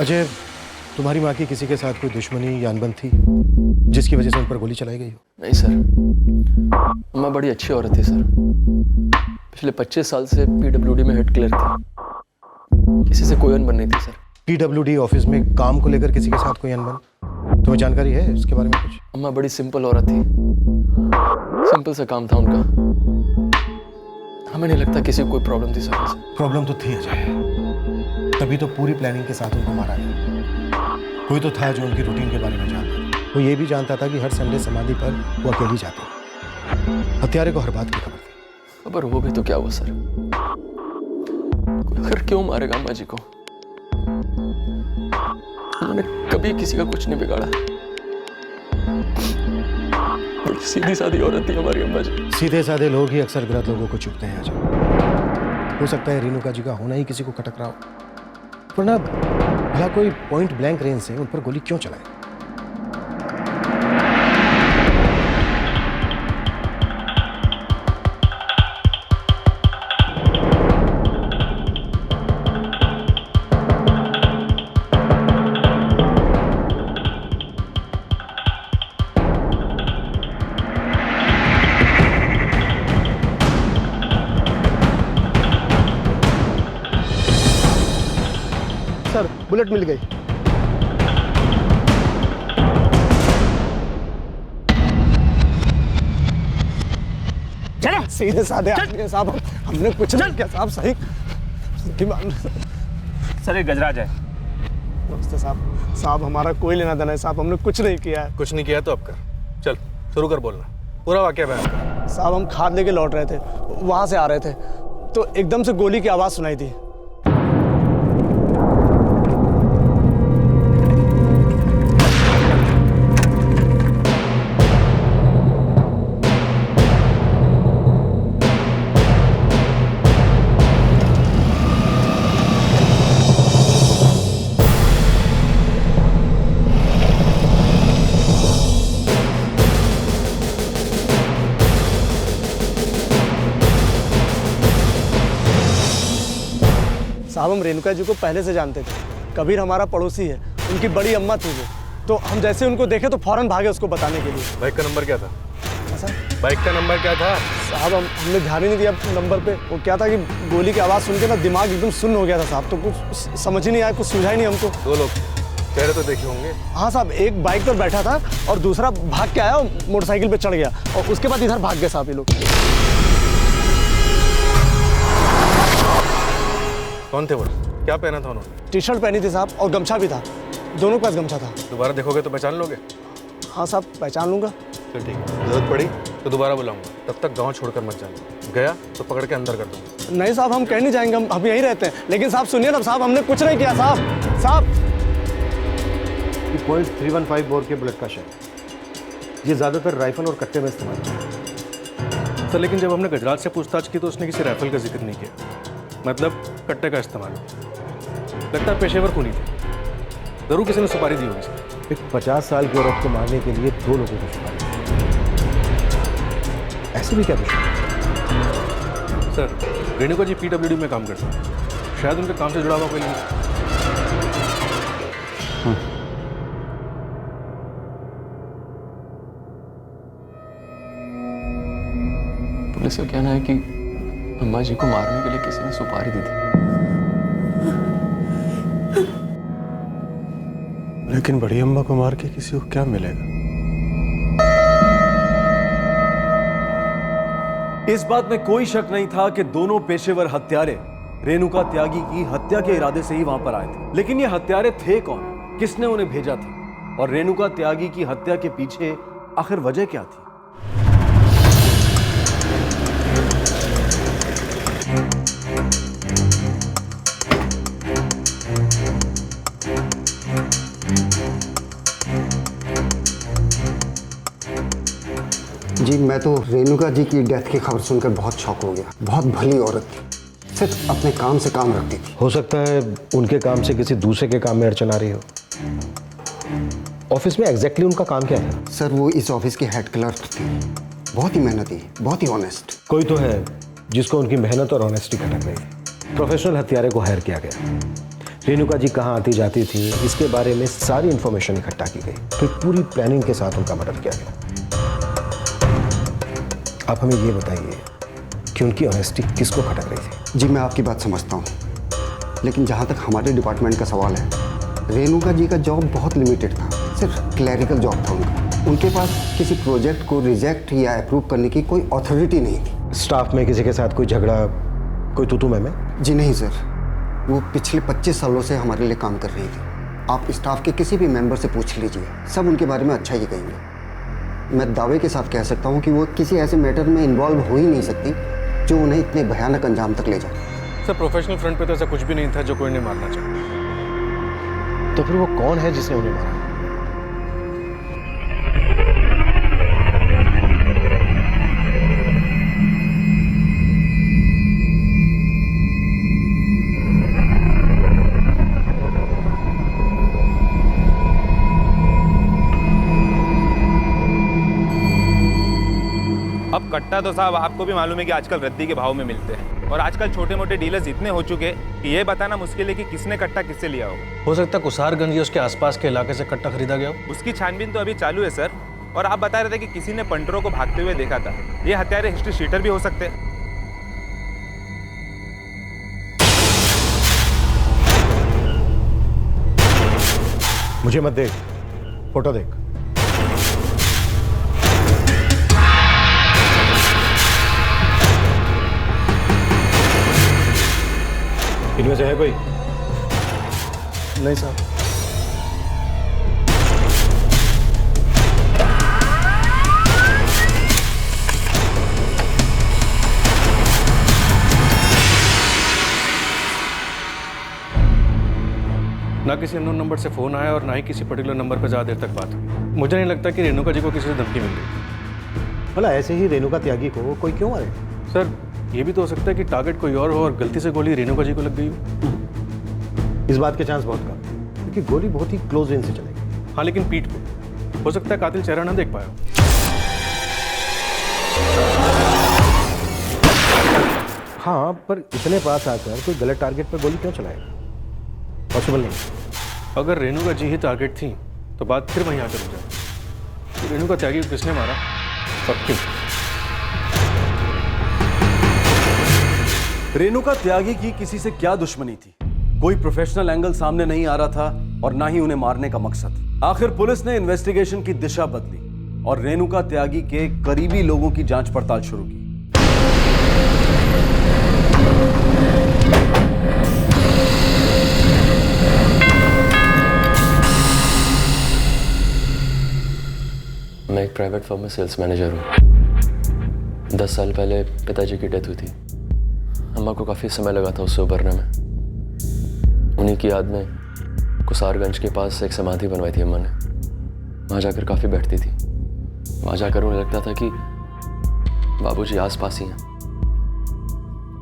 अजय, तुम्हारी माँ की किसी के साथ कोई दुश्मनी या अनबन थी जिसकी वजह से उन पर गोली चलाई गई हो? नहीं सर, अम्मा बड़ी अच्छी औरत थी सर। पिछले 25 साल से पीडब्ल्यूडी में हेड क्लर्क थी, किसी से कोई अनबन नहीं थी सर। पीडब्ल्यूडी ऑफिस में काम को लेकर किसी के साथ कोई अनबन? तुम्हें जानकारी है इसके बारे में कुछ? अम्मा बड़ी सिंपल औरत थी, सिंपल सा काम था उनका। हमें नहीं लगता किसी को कोई प्रॉब्लम थी सर। प्रॉब्लम तो थी अजय, तभी तो पूरी प्लानिंग के साथ उनको मारा गया। कोई तो था जो उनकी रूटीन के बारे में जानता था। वो ये भी जानता था कि हर संडे समाधि पर वो अकेली जाती। हत्यारे को हर बात की खबर थी। खबर हो भी तो क्या हुआ सर? आखिर क्यों मारेगा अम्मा जी को? उन्होंने कभी किसी का कुछ नहीं बिगाड़ा। बड़ी सीधी सादी औरत थी हमारी अम्मा जी। सीधे साधे लोग ही अक्सर गलत लोगों को चुपते हैं अजय। हो सकता है रेणुका जी का होना ही किसी को खटक रहा हो, वरना भला कोई पॉइंट ब्लैंक रेंज से उन पर गोली क्यों चलाए? सर बुलेट मिल गई। चलो सीधे साधे आदमी हैं साहब, हमने कुछ नहीं किया साहब। सही सर ये गजराज है। नमस्ते साहब। साहब हमारा कोई लेना देना है साहब, हमने कुछ नहीं किया है। कुछ नहीं किया तो अब कर। चल शुरू कर बोलना, पूरा वाक्य बयान कर। साहब हम खाद लेके लौट रहे थे, वहां से आ रहे थे तो एकदम से गोली की आवाज सुनाई दी। साहब हम रेणुका जी को पहले से जानते थे, कबीर हमारा पड़ोसी है, उनकी बड़ी अम्मा थी वो, तो हम जैसे उनको देखे तो फौरन भागे उसको बताने के लिए। बाइक का नंबर क्या था? सर बाइक का नंबर क्या था? साहब हमने ध्यान ही नहीं दिया नंबर पे। वो क्या था कि गोली की आवाज़ सुन के ना दिमाग एकदम सुन्न हो गया था साहब, तो कुछ समझ ही नहीं आया, कुछ सूझा ही नहीं हमको। दो लोग चेहरे तो देखे होंगे। हाँ साहब, एक बाइक पर बैठा था और दूसरा भाग के आया और मोटरसाइकिल पे चढ़ गया और उसके बाद इधर भाग गए साहब ये लोग। कौन थे वो? क्या पहना था उन्होंने? टी शर्ट पहनी थी साहब और गमछा भी था, दोनों के पास गमछा था। दोबारा देखोगे तो पहचान लोगे? हाँ साहब पहचान लूंगा। चल ठीक है, जरूरत पड़ी तो दोबारा बुलाऊंगा, तब तक गांव छोड़कर मत जाना। गया तो पकड़ के अंदर कर दूंगा। नहीं साहब हम कहीं नहीं जाएंगे, हम यहीं रहते हैं। लेकिन साहब सुनिए ना साहब, हमने कुछ नहीं किया साहब। साहब ये .315 बोर के बुलेट का शॉट, ये ज़्यादातर राइफल और कट्टे में इस्तेमाल होता है। सर लेकिन जब हमने गजराज से पूछताछ की तो उसने किसी राइफल का जिक्र नहीं किया, मतलब कट्टे का इस्तेमाल। लगता है पेशेवर खूनी थे, जरूर किसी ने सुपारी दी होगी सर। एक 50 साल की औरत को मारने के लिए 2 लोगों को सुपारी, ऐसे भी क्या दुश्मन? सर रेणुका जी PWD में काम करते हैं, शायद उनके काम से जुड़ा हुआ कोई नहीं। पुलिस का कहना है कि अम्मा जी को मारने के लिए किसी ने सुपारी दी थी। लेकिन बड़ी अम्मा को मार के किसी को क्या मिलेगा? इस बात में कोई शक नहीं था कि दोनों पेशेवर हत्यारे रेणुका त्यागी की हत्या के इरादे से ही वहां पर आए थे। लेकिन ये हत्यारे थे कौन, किसने उन्हें भेजा था, और रेणुका त्यागी की हत्या के पीछे आखिर वजह क्या थी? जी मैं तो रेणुका जी की डेथ की खबर सुनकर बहुत शॉक हो गया। बहुत भली औरत थी, सिर्फ अपने काम से काम रखती थी। हो सकता है उनके काम से किसी दूसरे के काम में अड़चन आ रही हो। ऑफिस में एग्जैक्टली उनका काम क्या है? सर वो इस ऑफिस की हेड क्लर्क थी, बहुत ही मेहनती, बहुत ही ऑनेस्ट। कोई तो है जिसको उनकी मेहनत और ऑनेस्टी खटक गई। प्रोफेशनल हत्यारे को हायर किया गया। रेणुका जी कहाँ आती जाती थी इसके बारे में सारी इंफॉर्मेशन इकट्ठा की गई, फिर पूरी प्लानिंग के साथ उनका मर्डर किया गया। आप हमें ये बताइए कि उनकी ऑनेस्टी किसको खटक रही थी? जी मैं आपकी बात समझता हूँ, लेकिन जहाँ तक हमारे डिपार्टमेंट का सवाल है, रेणुका जी का जॉब बहुत लिमिटेड था, सिर्फ क्लैरिकल जॉब था उनका। उनके पास किसी प्रोजेक्ट को रिजेक्ट या अप्रूव करने की कोई अथॉरिटी नहीं थी। स्टाफ में किसी के साथ कोई झगड़ा, कोई तू में? जी नहीं सर, वो पिछले 25 सालों से हमारे लिए काम कर रही थी। आप स्टाफ के किसी भी मेंबर से पूछ लीजिए, सब उनके बारे में अच्छा ही कहेंगे। मैं दावे के साथ कह सकता हूँ कि वो किसी ऐसे मैटर में इन्वॉल्व हो ही नहीं सकती जो उन्हें इतने भयानक अंजाम तक ले जाए। सर प्रोफेशनल फ्रंट पे तो ऐसा कुछ भी नहीं था जो कोई इन्हें मारना चाहे। तो फिर वो कौन है जिसने उन्हें मारा? अब कट्टा तो साहब आपको भी मालूम है कि आजकल रद्दी के भाव में मिलते हैं, और आजकल छोटे मोटे डीलर्स इतने हो चुके कि ये बताना मुश्किल है कि किसने कट्टा किससे लिया होगा। हो सकता है कुसारगंज या उसके आसपास के इलाके से कट्टा खरीदा गया हो। उसकी छानबीन तो अभी चालू है सर, और आप बता रहे थे कि किसी ने पंटरों को भागते हुए देखा था। ये हत्यारे हिस्ट्री शीटर भी हो सकते हैं। मुझे मत देख, फोटो देख। इनमें से है कोई? नहीं साहब। ना किसी अननोन नंबर से फोन आया और ना ही किसी पर्टिकुलर नंबर पर ज़्यादा देर तक बात हुई। मुझे नहीं लगता कि रेणुका जी को किसी से धमकी मिल गई। भला ऐसे ही रेणुका त्यागी को कोई क्यों मारे? सर, ये भी तो हो सकता है कि टारगेट कोई और हो और गलती से गोली रेणुका जी को लग गई हो। इस बात के चांस बहुत कम है, क्योंकि गोली बहुत ही क्लोज रेंज से चलेगी। हाँ, लेकिन पीठ पे हो सकता है कातिल चेहरा ना देख पाया हो। हाँ, पर इतने पास आकर कोई गलत टारगेट पर गोली क्यों चलाएगा? पॉसिबल नहीं। अगर रेणुका जी ही टारगेट थी तो बात फिर वहीं आकर हो जाए। तो रेणुका त्यागी को किसने मारा और क्यों? रेणुका त्यागी की किसी से क्या दुश्मनी थी? कोई प्रोफेशनल एंगल सामने नहीं आ रहा था और ना ही उन्हें मारने का मकसद। आखिर पुलिस ने इन्वेस्टिगेशन की दिशा बदली और रेणुका त्यागी के करीबी लोगों की जांच पड़ताल शुरू की। मैं एक प्राइवेट फर्म में सेल्स मैनेजर हूँ। 10 साल पहले पिताजी की डेथ हुई थी। अम्मा को काफ़ी समय लगा था उससे उभरने में। उन्हीं की याद में कुसारगंज के पास एक समाधि बनवाई थी अम्मा ने। वहाँ जाकर काफ़ी बैठती थी। वहाँ जाकर उन्हें लगता था कि बाबूजी आस पास ही हैं।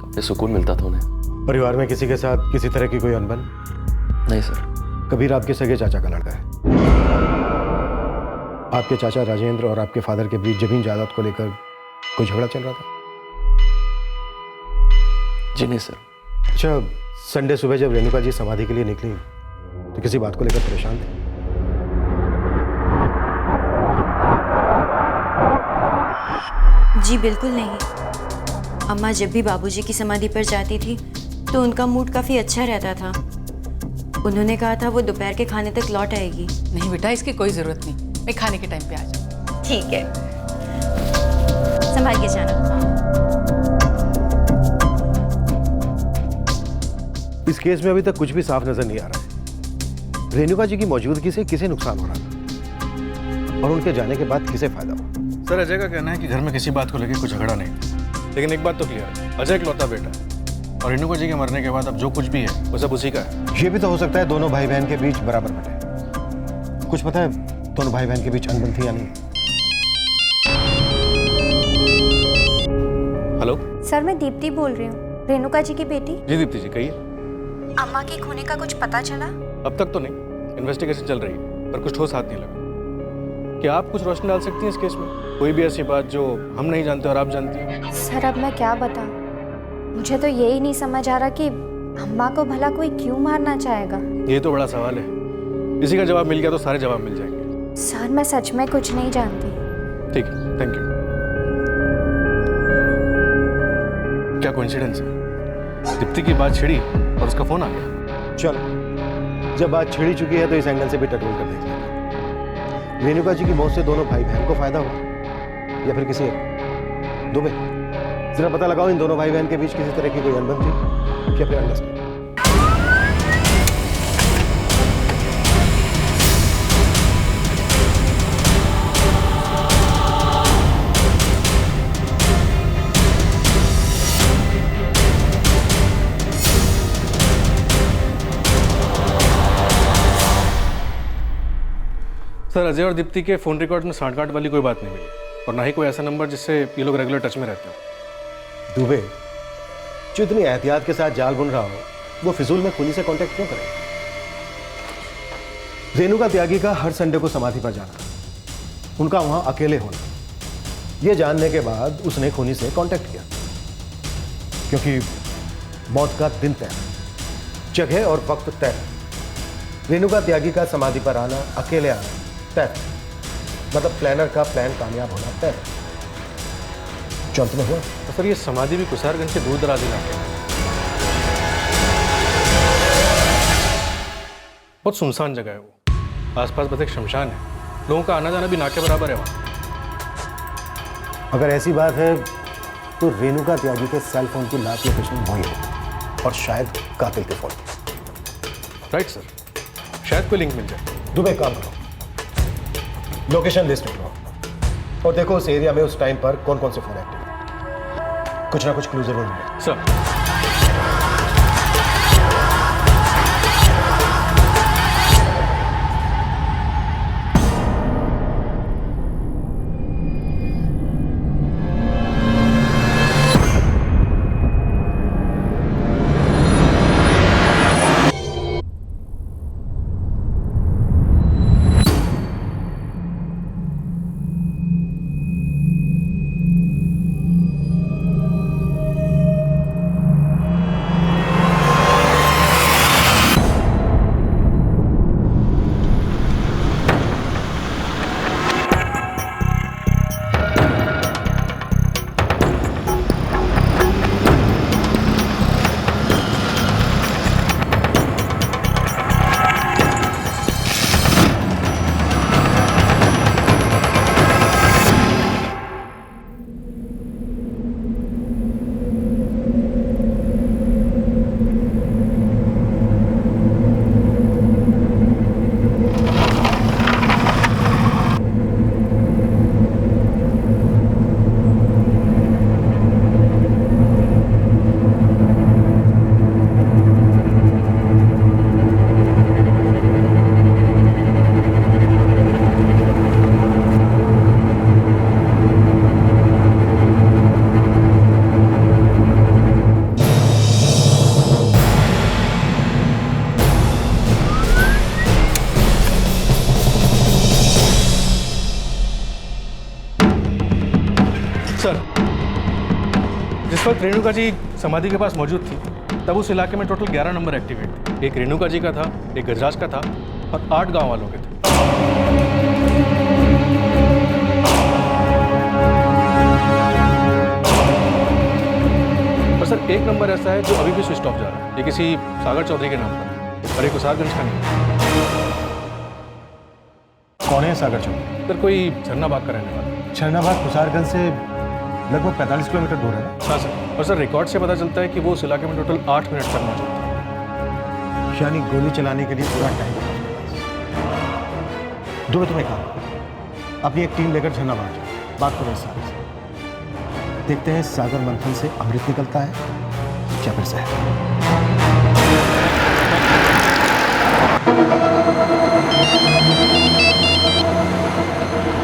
काफ़ी सुकून मिलता था उन्हें। परिवार में किसी के साथ किसी तरह की कोई अनबन? नहीं सर। कबीर आपके सगे चाचा का लड़का है। आपके चाचा राजेंद्र और आपके फादर के बीच जमीन जायदाद को लेकर कोई झगड़ा चल रहा था? जी नहीं सर। अच्छा, संडे सुबह जब रेणुका जी समाधि के लिए निकली तो किसी बात को लेकर परेशान थे? जी बिल्कुल नहीं। अम्मा जब भी बाबूजी की समाधि पर जाती थी तो उनका मूड काफ़ी अच्छा रहता था। उन्होंने कहा था वो दोपहर के खाने तक लौट आएगी। नहीं बेटा, इसकी कोई ज़रूरत नहीं। मैं खाने के टाइम पे आ जाऊँ। ठीक है, संभाल के जाना। इस केस में अभी तक कुछ भी साफ नजर नहीं आ रहा है। रेणुका जी की मौजूदगी से किसे नुकसान हो रहा था और उनके जाने के बाद किसे फायदा हुआ? सर, अजय का कहना है कि घर में किसी बात को लेकर कुछ झगड़ा नहीं। लेकिन एक बात तो क्लियर है, अजय इकलौता बेटा है और रेणुका जी के मरने के बाद अब जो कुछ भी है वो सब उसी का है। ये भी तो हो सकता है दोनों भाई बहन के बीच बराबर बटे। कुछ पता है दोनों भाई बहन के बीच अनबन थी या नहीं? हेलो सर, मैं दीप्ति बोल रही हूँ, रेणुका जी की बेटी। जी दीप्ति जी, कहिए। अम्मा के खोने का कुछ पता चला? अब तक तो नहीं, इन्वेस्टिगेशन चल रही है, पर कुछ ठोस हाथ नहीं लगा। क्या आप कुछ रोशनी डाल सकती हैं इस केस में? कोई भी ऐसी बात जो हम नहीं जानते और आप जानती हैं? सर, अब मैं क्या बताऊं? मुझे तो यही नहीं समझ आ रहा कि अम्मा को भला कोई क्यों मारना चाहेगा। ये तो बड़ा सवाल है। इसी का जवाब मिल गया तो सारे जवाब मिल जाएंगे। सर, मैं सच में कुछ नहीं जानती। ठीक है, थैंक यू। क्या कोइंसिडेंस है? दीप्ति की बात छिड़ी और उसका फोन आ गया। चलो, जब बात छिड़ी चुकी है तो इस एंगल से भी टटोल कर देख लेंगे। रेणुका जी की मौत से दोनों भाई बहन को फायदा हुआ या फिर किसी एक? दुबे, जरा पता लगाओ इन दोनों भाई बहन के बीच किसी तरह की कोई अनबन थी या फिर अंडरस्टैंडिंग। सर, अजय और दीप्ति के फोन रिकॉर्ड में सांठगांठ वाली कोई बात नहीं मिली और ना ही कोई ऐसा नंबर जिससे ये लोग रेगुलर टच में रहते हो। दुबे, जो इतनी एहतियात के साथ जाल बुन रहा हो वो फिजूल में खूनी से कांटेक्ट क्यों करे? रेणुका त्यागी का हर संडे को समाधि पर जाना, उनका वहां अकेले होना, यह जानने के बाद उसने खूनी से कांटेक्ट किया, क्योंकि मौत का दिन तय, जगह और वक्त तय। रेणुका त्यागी का समाधि पर आना, अकेले आना तय, मतलब प्लानर का प्लान कामयाब होना तय। जो अंत में हुआ। तो सर, ये समाधि भी कुसारगंज के दूर दराज इलाके में, बहुत सुनसान जगह है वो। आसपास बस एक शमशान है, लोगों का आना जाना भी ना के बराबर है वहाँ। अगर ऐसी बात है तो रेणुका त्यागी के सेल फोन की लास्ट लोकेशन वही है और शायद कातिल के फोन। राइट सर, शायद कोई लिंक मिल जाए। दुबे काम करो, लोकेशन लिस्ट निकलो और देखो उस एरिया में उस टाइम पर कौन कौन से फोन एक्टिव है। कुछ ना कुछ क्लू जरूर मिले। सर जिस वक्त रेणुका जी समाधि के पास मौजूद थी तब उस इलाके में टोटल 11 नंबर एक्टिवेट थे। एक रेणुका जी का था, एक गजराज का था और 8 गांव वालों के थे। और सर एक नंबर ऐसा है जो अभी भी स्विच ऑफ जा रहा है। ये किसी सागर चौधरी के नाम पर है और एक कुसारगंज का नहीं। कौन है सागर चौधरी? सर कोई झरनाबाग का रहने वाला। झरनाबाग कुसारगंज से लगभग 45 किलोमीटर दूर है ना? हाँ सर, और सर रिकॉर्ड से पता चलता है कि वो उस इलाके में टोटल 8 मिनट तक मौजूद था। यानी गोली चलाने के लिए पूरा टाइम था। दुबे तुम्हें कहा अपनी एक टीम लेकर झरनाबाग जाओ, बात करो इस सागर से। देखते हैं सागर मंथन से अमृत निकलता है क्या फिर से।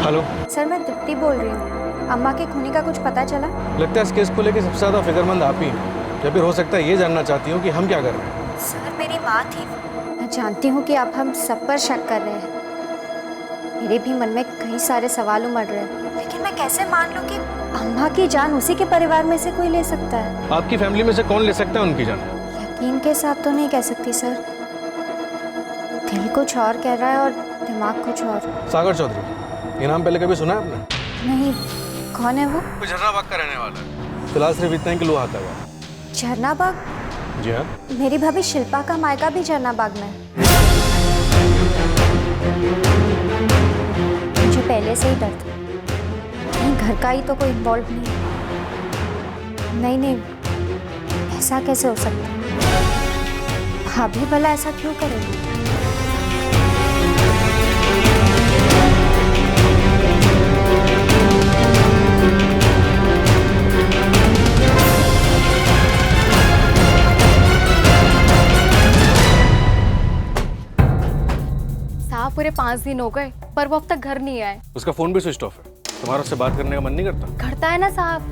हेलो सर, मैं दीप्ति बोल रही हूँ। अम्मा के खूनी का कुछ पता चला? लगता है इस केस को लेकर सबसे ज्यादा फिक्रमंद आप ही हैं, या फिर हो सकता है ये जानना चाहती हूँ कि हम क्या कर रहे हैं। सर मेरी माँ थी। मैं जानती हूँ कि आप हम सब पर शक कर रहे हैं। मेरे भी मन में कई सारे सवाल उमड़ रहे हैं, लेकिन मैं कैसे मान लूँ कि अम्मा की जान उसी के परिवार में से कोई ले सकता है? आपकी फैमिली में से कौन ले सकता है उनकी जान? यकीन के साथ तो नहीं कह सकती सर। दिल कुछ और कह रहा है और दिमाग कुछ और। सागर चौधरी, ये नाम पहले कभी सुना है आपने? नहीं, कौन है वो? झरनाबाग का रहने वाला है। फिलहाल सिर्फ इतना ही कि लोहा आता है। झरनाबाग? जी हाँ। मेरी भाभी शिल्पा का मायका भी झरनाबाग में है। मुझे पहले से ही डर था, कहीं घर का ही तो कोई इन्वॉल्व नहीं है। नहीं नहीं, ऐसा कैसे हो सकता है? भाभी भला ऐसा क्यों करेगी? पूरे 5 दिन हो गए पर वो अब तक घर नहीं आए। उसका फोन भी स्विच ऑफ है। तुम्हारा उससे बात करने का मन नहीं करता? करता है ना साहब,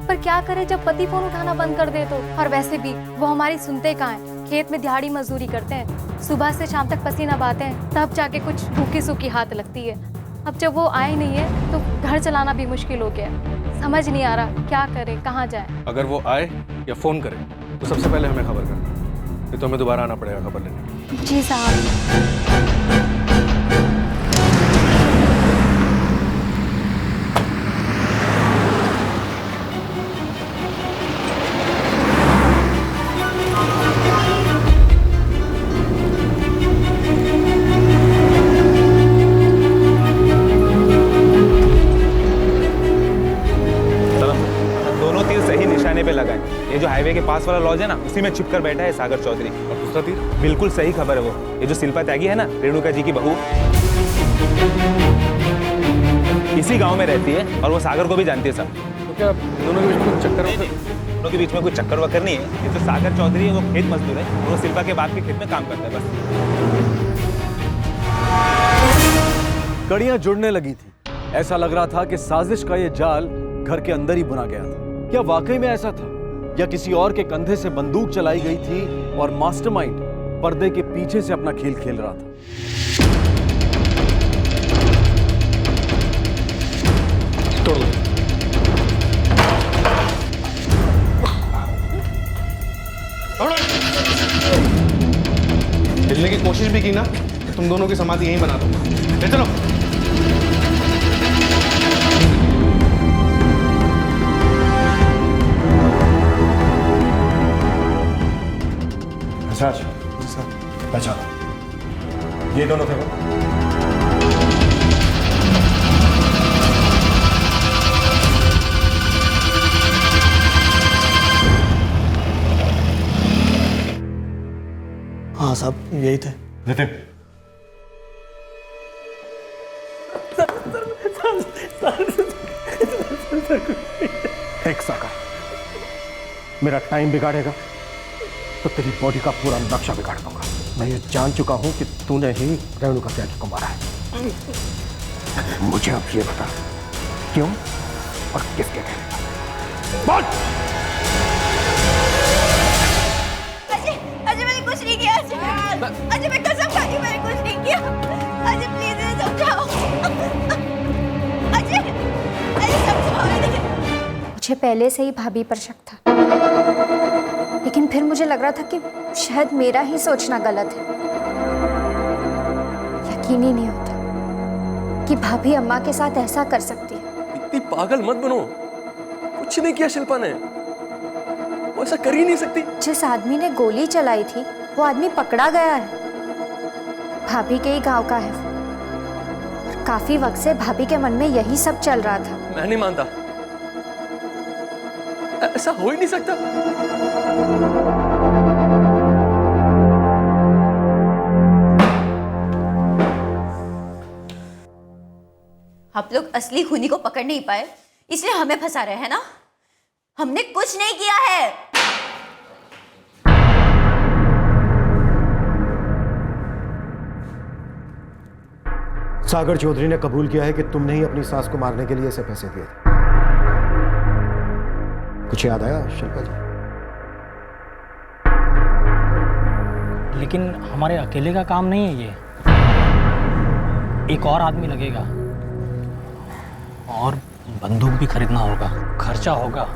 पर क्या करे जब पति फोन उठाना बंद कर दे तो। और वैसे भी वो हमारी सुनते कहाँ हैं। खेत में दिहाड़ी मजदूरी करते हैं, सुबह से शाम तक पसीना बहाते हैं, तब जाके कुछ भूखी सूखी हाथ लगती है। अब जब वो आए नहीं है तो घर चलाना भी मुश्किल हो गया। समझ नहीं आ रहा क्या करे, कहाँ जाए। अगर वो आए या फोन करे तो सबसे पहले हमें खबर करना, नहीं तो हमें दोबारा आना पड़ेगा खबर लेने। जी साहब। पास वाला लॉज है ना, उसी में छिपकर बैठा है सागर चौधरी। और दूसरा तीर? बिल्कुल सही खबर है वो। ये जो शिल्पा त्यागी है ना, रेणुका जी की बहू, इसी गांव में रहती है और वो सागर को भी जानती है सब। तो क्या दोनों के बीच में कुछ चक्कर नहीं, नहीं, दोनों के बीच में कोई चक्कर वक्कर नहीं है। ये जो सागर चौधरी है वो खेत मजदूर है और वो शिल्पा के बाप के खेत में काम करता है बस। कड़ियां जुड़ने लगी थी। ऐसा लग रहा था कि साजिश का ये जाल घर के अंदर ही बुना गया था। क्या वाकई में ऐसा था या किसी और के कंधे से बंदूक चलाई गई थी और मास्टरमाइंड पर्दे के पीछे से अपना खेल खेल रहा था? तोड़ दो। हिलने की कोशिश भी की ना तो तुम दोनों की समाधि यहीं बना दूंगा। ले चलो। सर पहचानो, ये दोनों थे वो। हाँ साहब यही थे। नितिन, एक सागर, मेरा टाइम बिगाड़ेगा तो तेरी बॉडी का पूरा नक्शा बिगाड़ दूंगा। मैं ये जान चुका हूं कि तूने ही रेणुका त्यागी को मारा है। मुझे अब ये बता क्यों और किसके कहने पर? अजय मैंने कुछ नहीं किया। अजय मैं कसम खाती हूँ मैंने कुछ नहीं किया। अजय प्लीज मुझे समझाओ। अजय समझाओ। मुझे पहले से ही भाभी पर शक था, लेकिन फिर मुझे लग रहा था कि शायद मेरा ही सोचना गलत है। यकीन ही नहीं होता कि भाभी अम्मा के साथ ऐसा कर सकती है। इतनी पागल मत बनो, कुछ नहीं किया शिल्पा ने, वो ऐसा कर ही नहीं सकती। जिस आदमी ने गोली चलाई थी वो आदमी पकड़ा गया है, भाभी के ही गांव का है। और काफी वक्त से भाभी के मन में यही सब चल रहा था। मैं नहीं मानता, ऐसा हो ही नहीं सकता। आप लोग असली खूनी को पकड़ नहीं पाए इसलिए हमें फंसा रहे हैं ना। हमने कुछ नहीं किया है। सागर चौधरी ने कबूल किया है कि तुमने ही अपनी सास को मारने के लिए इसे पैसे दिए थे। कुछ याद आया शिल्पा जी? लेकिन हमारे अकेले का काम नहीं है ये, एक और आदमी लगेगा और बंदूक भी खरीदना होगा। खर्चा होगा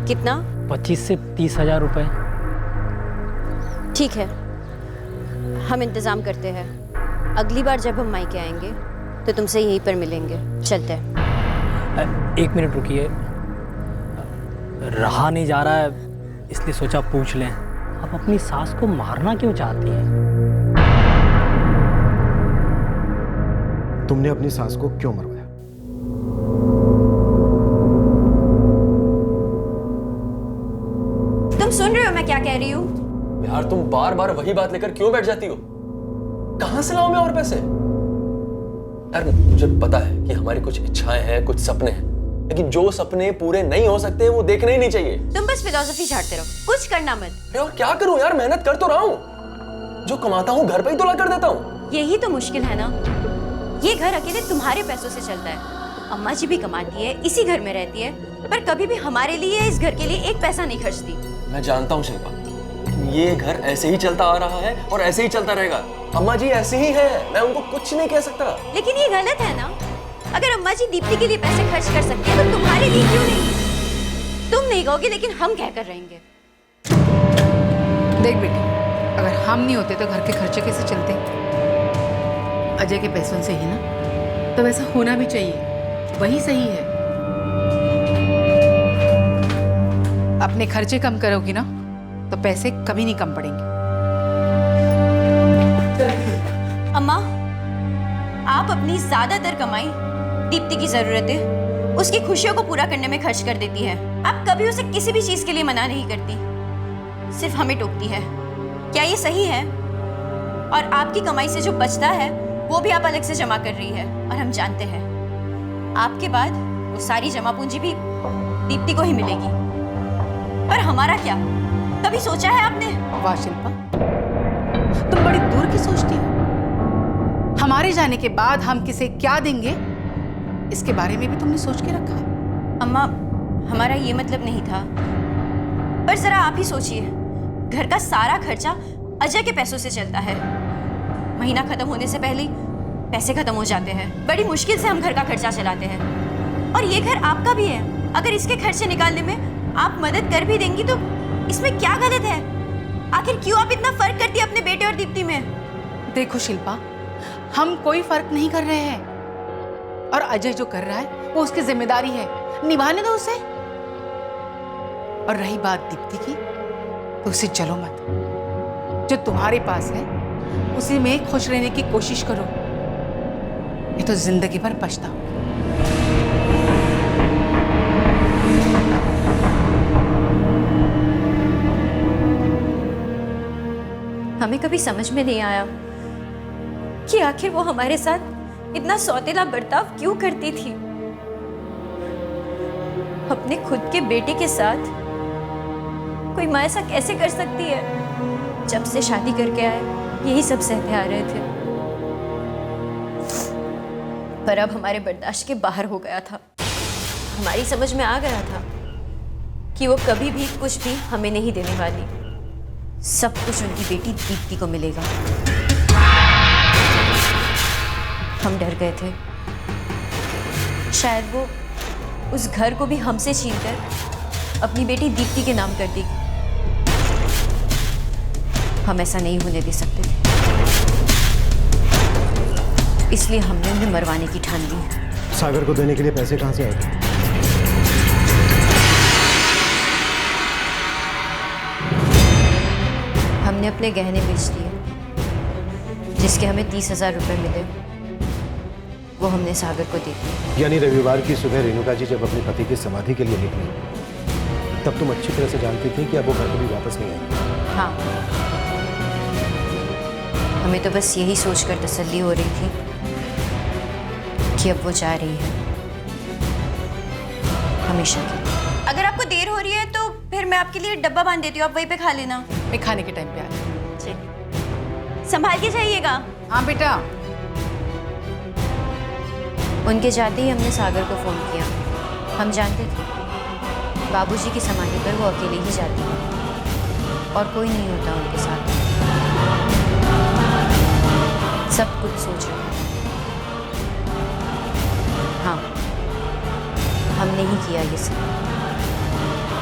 कितना? 25 से 30 हजार रुपए। ठीक है, हम इंतजाम करते हैं। अगली बार जब हम मायके आएंगे तो तुमसे यहीं पर मिलेंगे। चलते हैं। एक मिनट रुकिए, रहा नहीं जा रहा है इसलिए सोचा पूछ लें, आप अपनी सास को मारना क्यों चाहती हैं? तुमने अपनी सास को क्यों मरवाया? तुम सुन रहे हो मैं क्या कह रही हूँ? यार तुम बार बार वही बात लेकर क्यों बैठ जाती हो? कहां से लाऊं मैं और पैसे? यार मुझे पता है कि हमारी कुछ इच्छाएं हैं, कुछ सपने हैं, लेकिन जो सपने पूरे नहीं हो सकते वो देखने ही नहीं चाहिए। तुम बस फिलॉसफी झाड़ते रहो, कुछ करना मत। अरे और क्या करूं यार, मेहनत कर तो रहा हूं, जो कमाता हूं घर पे ही तो ला कर देता हूं। यही तो मुश्किल है ना, ये घर अकेले तुम्हारे पैसों से चलता है। अम्मा जी भी कमाती है, इसी घर में रहती है, पर कभी भी हमारे लिए इस घर के लिए एक पैसा नहीं खर्चती। मैं जानता हूँ शिल्पा, ये घर ऐसे ही चलता आ रहा है और ऐसे ही चलता रहेगा। अम्मा जी ऐसे ही है, मैं उनको कुछ नहीं कह सकता। लेकिन ये गलत है ना। अगर अम्मा जी दीप्ति के लिए पैसे खर्च कर सकती है तो तुम्हारे लिए क्यों नहीं? तुम नहीं कहोगे लेकिन हम कहकर रहेंगे। देख बेटी, अगर हम नहीं होते तो घर के खर्चे कैसे चलते? अजय के पैसों से ही ना, तो वैसा होना भी चाहिए, वही सही है। अपने खर्चे कम करोगी ना तो पैसे कभी नहीं कम पड़ेंगे। अम्मा, आप अपनी ज्यादातर कमाई दीप्ति की जरूरतें, उसकी खुशियों को पूरा करने में खर्च कर देती है। आप कभी उसे किसी भी चीज के लिए मना नहीं करती। सिर्फ हमें टोकती है। क्या ये सही है? और आपकी कमाई से जो बचता है वो भी आप अलग से जमा कर रही है, और हम जानते हैं आपके बाद वो सारी जमा पूंजी भी दीप्ति को ही मिलेगी। पर हमारा क्या, कभी सोचा है आपने? वाह शिल्पा, तुम बड़ी दूर की सोचती हो। हमारे जाने के बाद हम किसे क्या देंगे इसके बारे में भी तुमने सोच के रखा है? अम्मा, हमारा ये मतलब नहीं था, पर जरा आप ही सोचिए, घर का सारा खर्चा अजय के पैसों से चलता है। महीना खत्म होने से पहले पैसे खत्म हो जाते हैं। बड़ी मुश्किल से हम घर का खर्चा चलाते हैं, और ये घर आपका भी है। अगर इसके खर्चे निकालने में आप मदद कर भी देंगी तो इसमें क्या गलत है? आखिर क्यों आप इतना फर्क करती है अपने बेटे और दीप्ति में? देखो शिल्पा, हम कोई फर्क नहीं कर रहे हैं, और अजय जो कर रहा है वो उसकी जिम्मेदारी है, निभाने दो उसे। और रही बात दीप्ति की, तो उसे चलो मत। जो तुम्हारे पास है उसी में खुश रहने की कोशिश करो, ये तो जिंदगी भर पछताओ। हमें कभी समझ में नहीं आया कि आखिर वो हमारे साथ इतना सौतेला बर्ताव क्यों करती थी। अपने खुद के बेटे के साथ कोई माँ ऐसा कैसे कर सकती है? जब से शादी करके आए यही सब सहते आ रहे थे, पर अब हमारे बर्दाश्त के बाहर हो गया था। हमारी समझ में आ गया था कि वो कभी भी कुछ भी हमें नहीं देने वाली। सब कुछ उनकी बेटी दीप्ति को मिलेगा। हम डर गए थे शायद वो उस घर को भी हमसे छीनकर अपनी बेटी दीप्ति के नाम कर देगी। हम ऐसा नहीं होने दे सकते थे, इसलिए हमने उन्हें मरवाने की ठान ली। सागर को देने के लिए पैसे कहाँ से आए? हमने अपने गहने बेच दिए, जिसके हमें 30,000 रुपए मिले, वो हमने सागर को दे दिए। यानी रविवार की सुबह रेणुका जी जब अपने पति की समाधि के लिए निकली, तब तुम अच्छी तरह से जानती थी कि अब वो घर कभी वापस नहीं आएगी। हाँ, हमें तो बस यही सोचकर तसल्ली हो रही थी कि अब वो जा रही है हमेशा के लिए। अगर आपको देर हो रही है तो फिर मैं आपके लिए डब्बा बांध देती हूँ, आप वहीं पे खा लेना। मैं खाने के टाइम पे आ जाऊँ। संभाल के जाइएगा। हाँ बेटा। उनके जाते ही हमने सागर को फोन किया। हम जानते थे बाबूजी की समाधि पर वो अकेले ही जाती है और कोई नहीं होता उनके साथ। सब कुछ सोच रहे हैं। हाँ, हमने ही किया ये सब,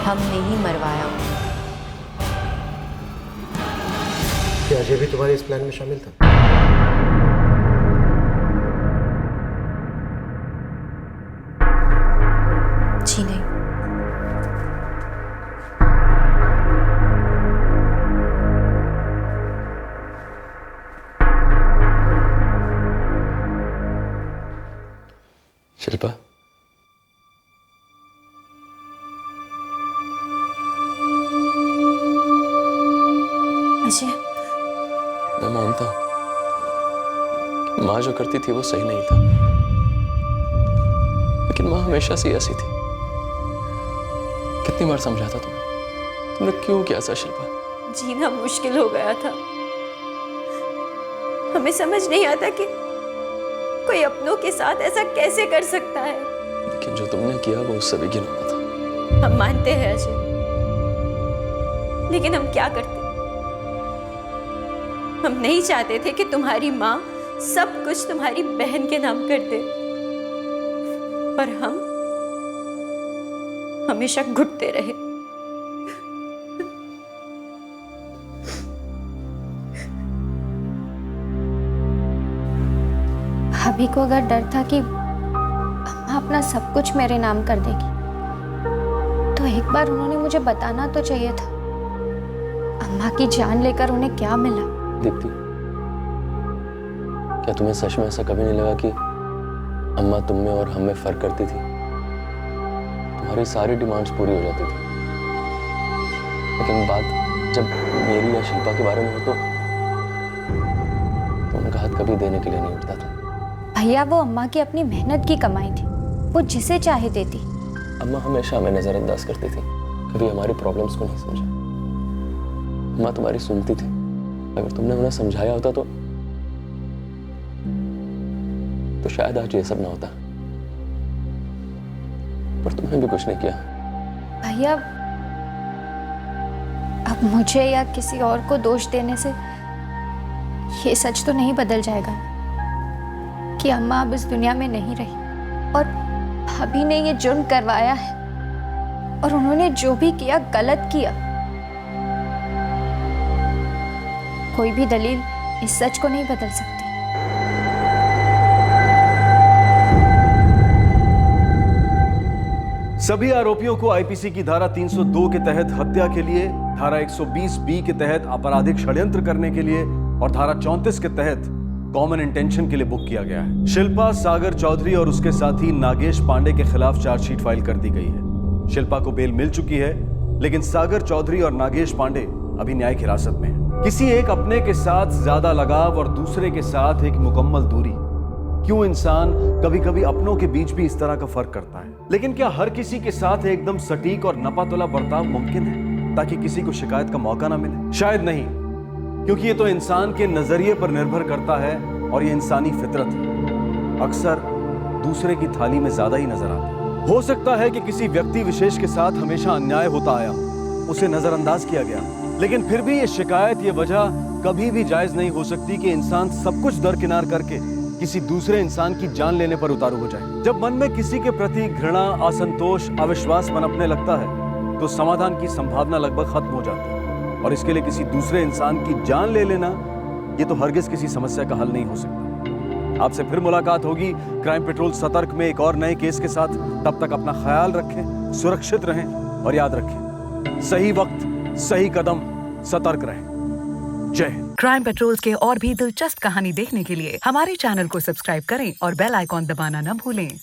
हमने ही मरवाया उन्हें। क्या अजय भी तुम्हारे इस प्लान में शामिल था? जी नहीं। शिल्पा, अजय, मैं मानता हूं कि माँ जो करती थी वो सही नहीं था, लेकिन माँ हमेशा से ऐसी थी। कितनी बार समझाता तुम्हें, तुमने क्यों किया ऐसा शिल्पा? जीना मुश्किल हो गया था। हमें समझ नहीं आता कि कोई अपनों के साथ ऐसा कैसे कर सकता है। लेकिन जो तुमने किया वो उससे भी घिनौना था। हम मानते हैं अजय, लेकिन हम क्या करते? हम नहीं चाहते थे कि तुम्हारी माँ सब कुछ तुम्हारी बहन के नाम कर दे, पर हम हमेशा घुटते रहे। भाभी को अगर डर था कि अम्मा अपना सब कुछ मेरे नाम कर देगी, तो एक बार उन्होंने मुझे बताना तो चाहिए था। अम्मा की जान लेकर उन्हें क्या मिला? दीप्ति, क्या तुम्हें सच में ऐसा कभी नहीं लगा कि अम्मा तुम में और हम में फर्क करती थी? तुम्हारी सारी डिमांड्स पूरी हो जाती थी, लेकिन बात जब मेरी या शिल्पा के बारे में हो तो उनका हाथ कभी देने के लिए नहीं उठता था। भैया वो अम्मा की अपनी मेहनत की कमाई थी, वो जिसे चाहे देती। अम्मा हमेशा हमें नजरअंदाज करती थी, कभी हमारी प्रॉब्लम्स को नहीं समझा। अम्मा तुम्हारी सुनती थी, अगर तुमने उन्हें समझाया होता तो शायद आज ये सब ना होता, पर तुमने भी कुछ नहीं किया। भैया अब मुझे या किसी और को दोष देने से ये सच तो नहीं बदल जाएगा कि अम्मा अब इस दुनिया में नहीं रही और भाभी ने ये जुर्म करवाया है और उन्होंने जो भी किया गलत किया। कोई भी दलील इस सच को नहीं बदल सकती। सभी आरोपियों को आईपीसी की धारा 302 के तहत हत्या के लिए, धारा 120 बी के तहत आपराधिक षड्यंत्र करने के लिए और धारा 34 के तहत कॉमन इंटेंशन के लिए बुक किया गया है। शिल्पा सागर चौधरी और उसके साथी नागेश पांडे के खिलाफ चार्जशीट फाइल कर दी गई है। शिल्पा को बेल मिल चुकी है, लेकिन सागर चौधरी और नागेश पांडे अभी न्यायिक हिरासत में हैं। किसी एक अपने के साथ ज्यादा लगाव और दूसरे के साथ एक मुकम्मल दूरी, क्यों इंसान कभी कभी अपनों के बीच भी इस तरह का फर्क करता है। लेकिन क्या हर किसी के साथ एकदम सटीक और नपातुला बर्ताव मुमकिन है ताकि किसी को शिकायत का मौका ना मिले? शायद नहीं, क्योंकि ये तो इंसान के नजरिए पर निर्भर करता है और ये इंसानी फितरत है। अक्सर दूसरे की थाली में ज्यादा ही नजर आता है। हो सकता है कि किसी व्यक्ति विशेष के साथ हमेशा अन्याय होता आया, उसे नजरअंदाज किया गया, लेकिन फिर भी ये शिकायत, ये वजह कभी भी जायज नहीं हो सकती कि इंसान सब कुछ दरकिनार करके किसी दूसरे इंसान की जान लेने पर उतारू हो जाए। जब मन में किसी के प्रति घृणा, असंतोष, अविश्वास पनपने लगता है तो समाधान की संभावना लगभग खत्म हो जाती है और इसके लिए किसी दूसरे इंसान की जान ले लेना, ये तो हरगिज किसी समस्या का हल नहीं हो सकता। आपसे फिर मुलाकात होगी क्राइम पेट्रोल सतर्क में एक और नए केस के साथ। तब तक अपना ख्याल रखें, सुरक्षित रहें और याद रखें, सही वक्त, सही कदम, सतर्क रहें। जय हिंद। क्राइम पेट्रोल के और भी दिलचस्प कहानी देखने के लिए हमारे चैनल को सब्सक्राइब करें और बेल आइकॉन दबाना न भूलें।